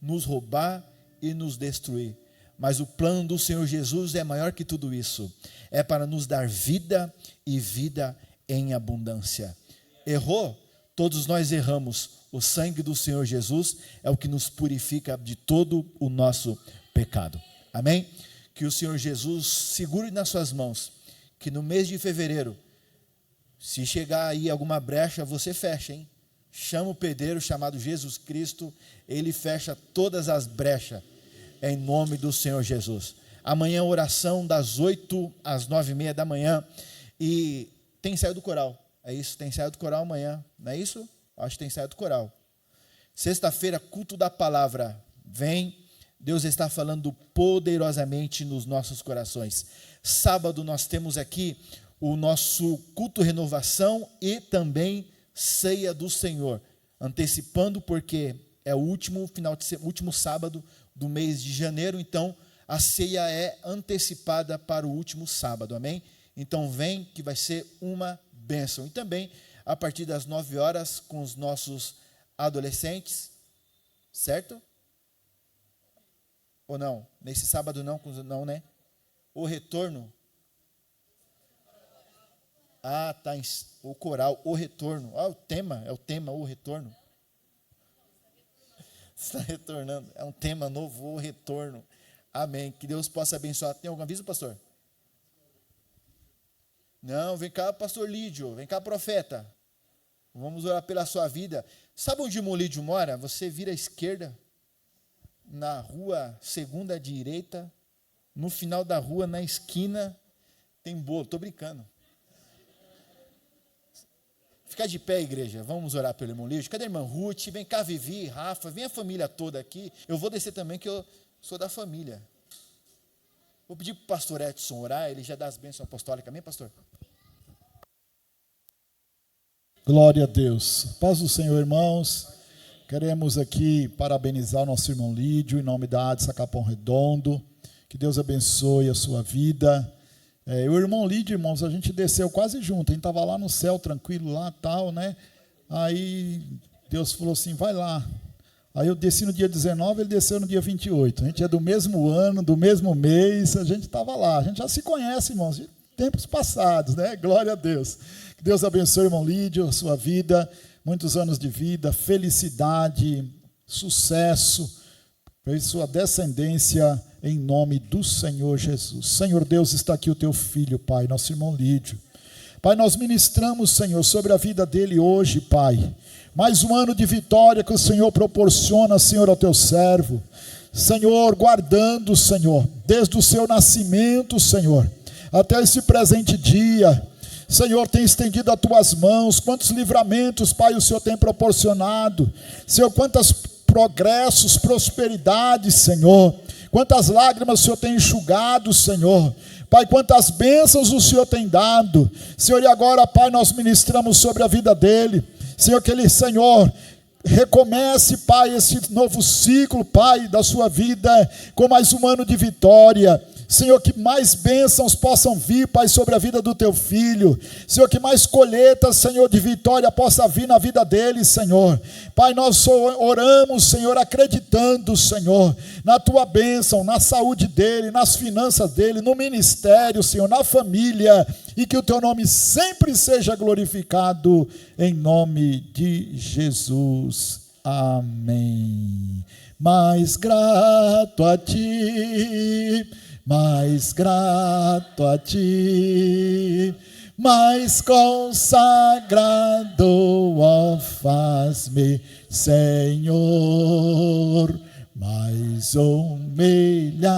nos roubar e nos destruir. Mas o plano do Senhor Jesus é maior que tudo isso. É para nos dar vida e vida em abundância. Errou? Todos nós erramos. O sangue do Senhor Jesus é o que nos purifica de todo o nosso pecado. Amém? Que o Senhor Jesus segure nas suas mãos, que no mês de fevereiro, se chegar aí alguma brecha, você fecha, hein? Chama o pedreiro chamado Jesus Cristo, ele fecha todas as brechas, em nome do Senhor Jesus. Amanhã oração das 8 às 9h30 da manhã, e tem ensaio do coral, é isso? Tem ensaio do coral amanhã, não é isso? Acho que tem ensaio do coral. Sexta-feira, culto da palavra, vem, Deus está falando poderosamente nos nossos corações. Sábado nós temos aqui o nosso culto renovação e também ceia do Senhor, antecipando porque é o último sábado do mês de janeiro, então a ceia é antecipada para o último sábado, amém? Então vem que vai ser uma bênção. E também a partir das 9 horas com os nossos adolescentes, certo? Ou não? Nesse sábado não, né? O retorno. Ah, tá, o coral, o retorno. Ah, o tema, o retorno. Está retornando, é um tema novo, o retorno. Amém, que Deus possa abençoar. Tem algum aviso, pastor? Não, vem cá, pastor Lídio, vem cá, profeta. Vamos orar pela sua vida. Sabe onde o irmão Lídio mora? Você vira à esquerda, na rua segunda à direita, no final da rua, na esquina, tem bolo. Estou brincando. Fica de pé, igreja, vamos orar pelo irmão Lídio. Cadê a irmã Ruth? Vem cá, Vivi, Rafa, vem a família toda aqui. Eu vou descer também, que eu sou da família. Vou pedir para o pastor Edson orar, ele já dá as bênçãos apostólicas. Amém, pastor? Glória a Deus. Paz do Senhor, irmãos. Queremos aqui parabenizar o nosso irmão Lídio, em nome da ADSA Capão Redondo. Que Deus abençoe a sua vida. O irmão Lídio, irmãos, a gente desceu quase junto. A gente estava lá no céu, tranquilo lá, tal, né? Aí Deus falou assim, vai lá. Aí eu desci no dia 19, ele desceu no dia 28. A gente é do mesmo ano, do mesmo mês, a gente estava lá. A gente já se conhece, irmãos, de tempos passados, né? Glória a Deus. Que Deus abençoe, irmão Lídio, a sua vida, muitos anos de vida, felicidade, sucesso, para sua descendência, em nome do Senhor Jesus. Senhor Deus, está aqui o teu filho, Pai, nosso irmão Lídio. Pai, nós ministramos, Senhor, sobre a vida dele hoje, Pai. Mais um ano de vitória que o Senhor proporciona, Senhor, ao teu servo. Senhor, guardando, Senhor, desde o seu nascimento, Senhor, até esse presente dia. Senhor, tem estendido as tuas mãos, quantos livramentos, Pai, o Senhor tem proporcionado, Senhor, quantos progressos, prosperidades, Senhor, quantas lágrimas o Senhor tem enxugado, Senhor, Pai, quantas bênçãos o Senhor tem dado, Senhor, e agora, Pai, nós ministramos sobre a vida dele, Senhor, que ele, Senhor, recomece, Pai, esse novo ciclo, Pai, da sua vida, com mais um ano de vitória, Senhor, que mais bênçãos possam vir, Pai, sobre a vida do teu filho, Senhor, que mais colheitas, Senhor, de vitória possa vir na vida dele, Senhor, Pai, nós oramos, Senhor, acreditando, Senhor, na tua bênção, na saúde dele, nas finanças dele, no ministério, Senhor, na família, e que o teu nome sempre seja glorificado, em nome de Jesus, amém. Mais grato a ti, mais grato a ti, mais consagrado, ó, faz-me, Senhor, mais humilhado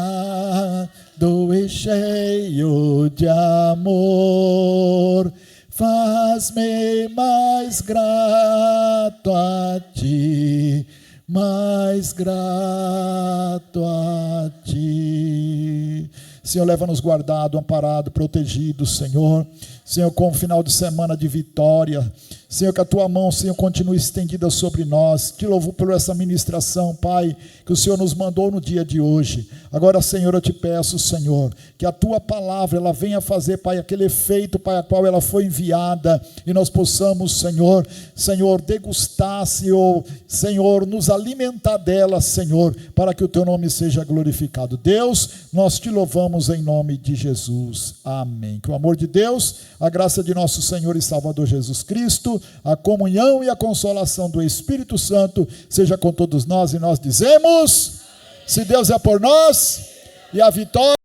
e cheio de amor, faz-me mais grato a ti, mais grato a ti. Senhor, leva-nos guardado, amparado, protegido, Senhor. Senhor, com um final de semana de vitória. Senhor, que a tua mão, Senhor, continue estendida sobre nós. Te louvo por essa ministração, Pai, que o Senhor nos mandou no dia de hoje. Agora, Senhor, eu te peço, Senhor, que a tua palavra, ela venha fazer, Pai, aquele efeito para a qual ela foi enviada, e nós possamos, Senhor, degustar, Senhor, nos alimentar dela, Senhor, para que o teu nome seja glorificado. Deus, nós te louvamos em nome de Jesus. Amém. Que o amor de Deus, a graça de nosso Senhor e Salvador Jesus Cristo, a comunhão e a consolação do Espírito Santo seja com todos nós, e nós dizemos: se Deus é por nós, e a vitória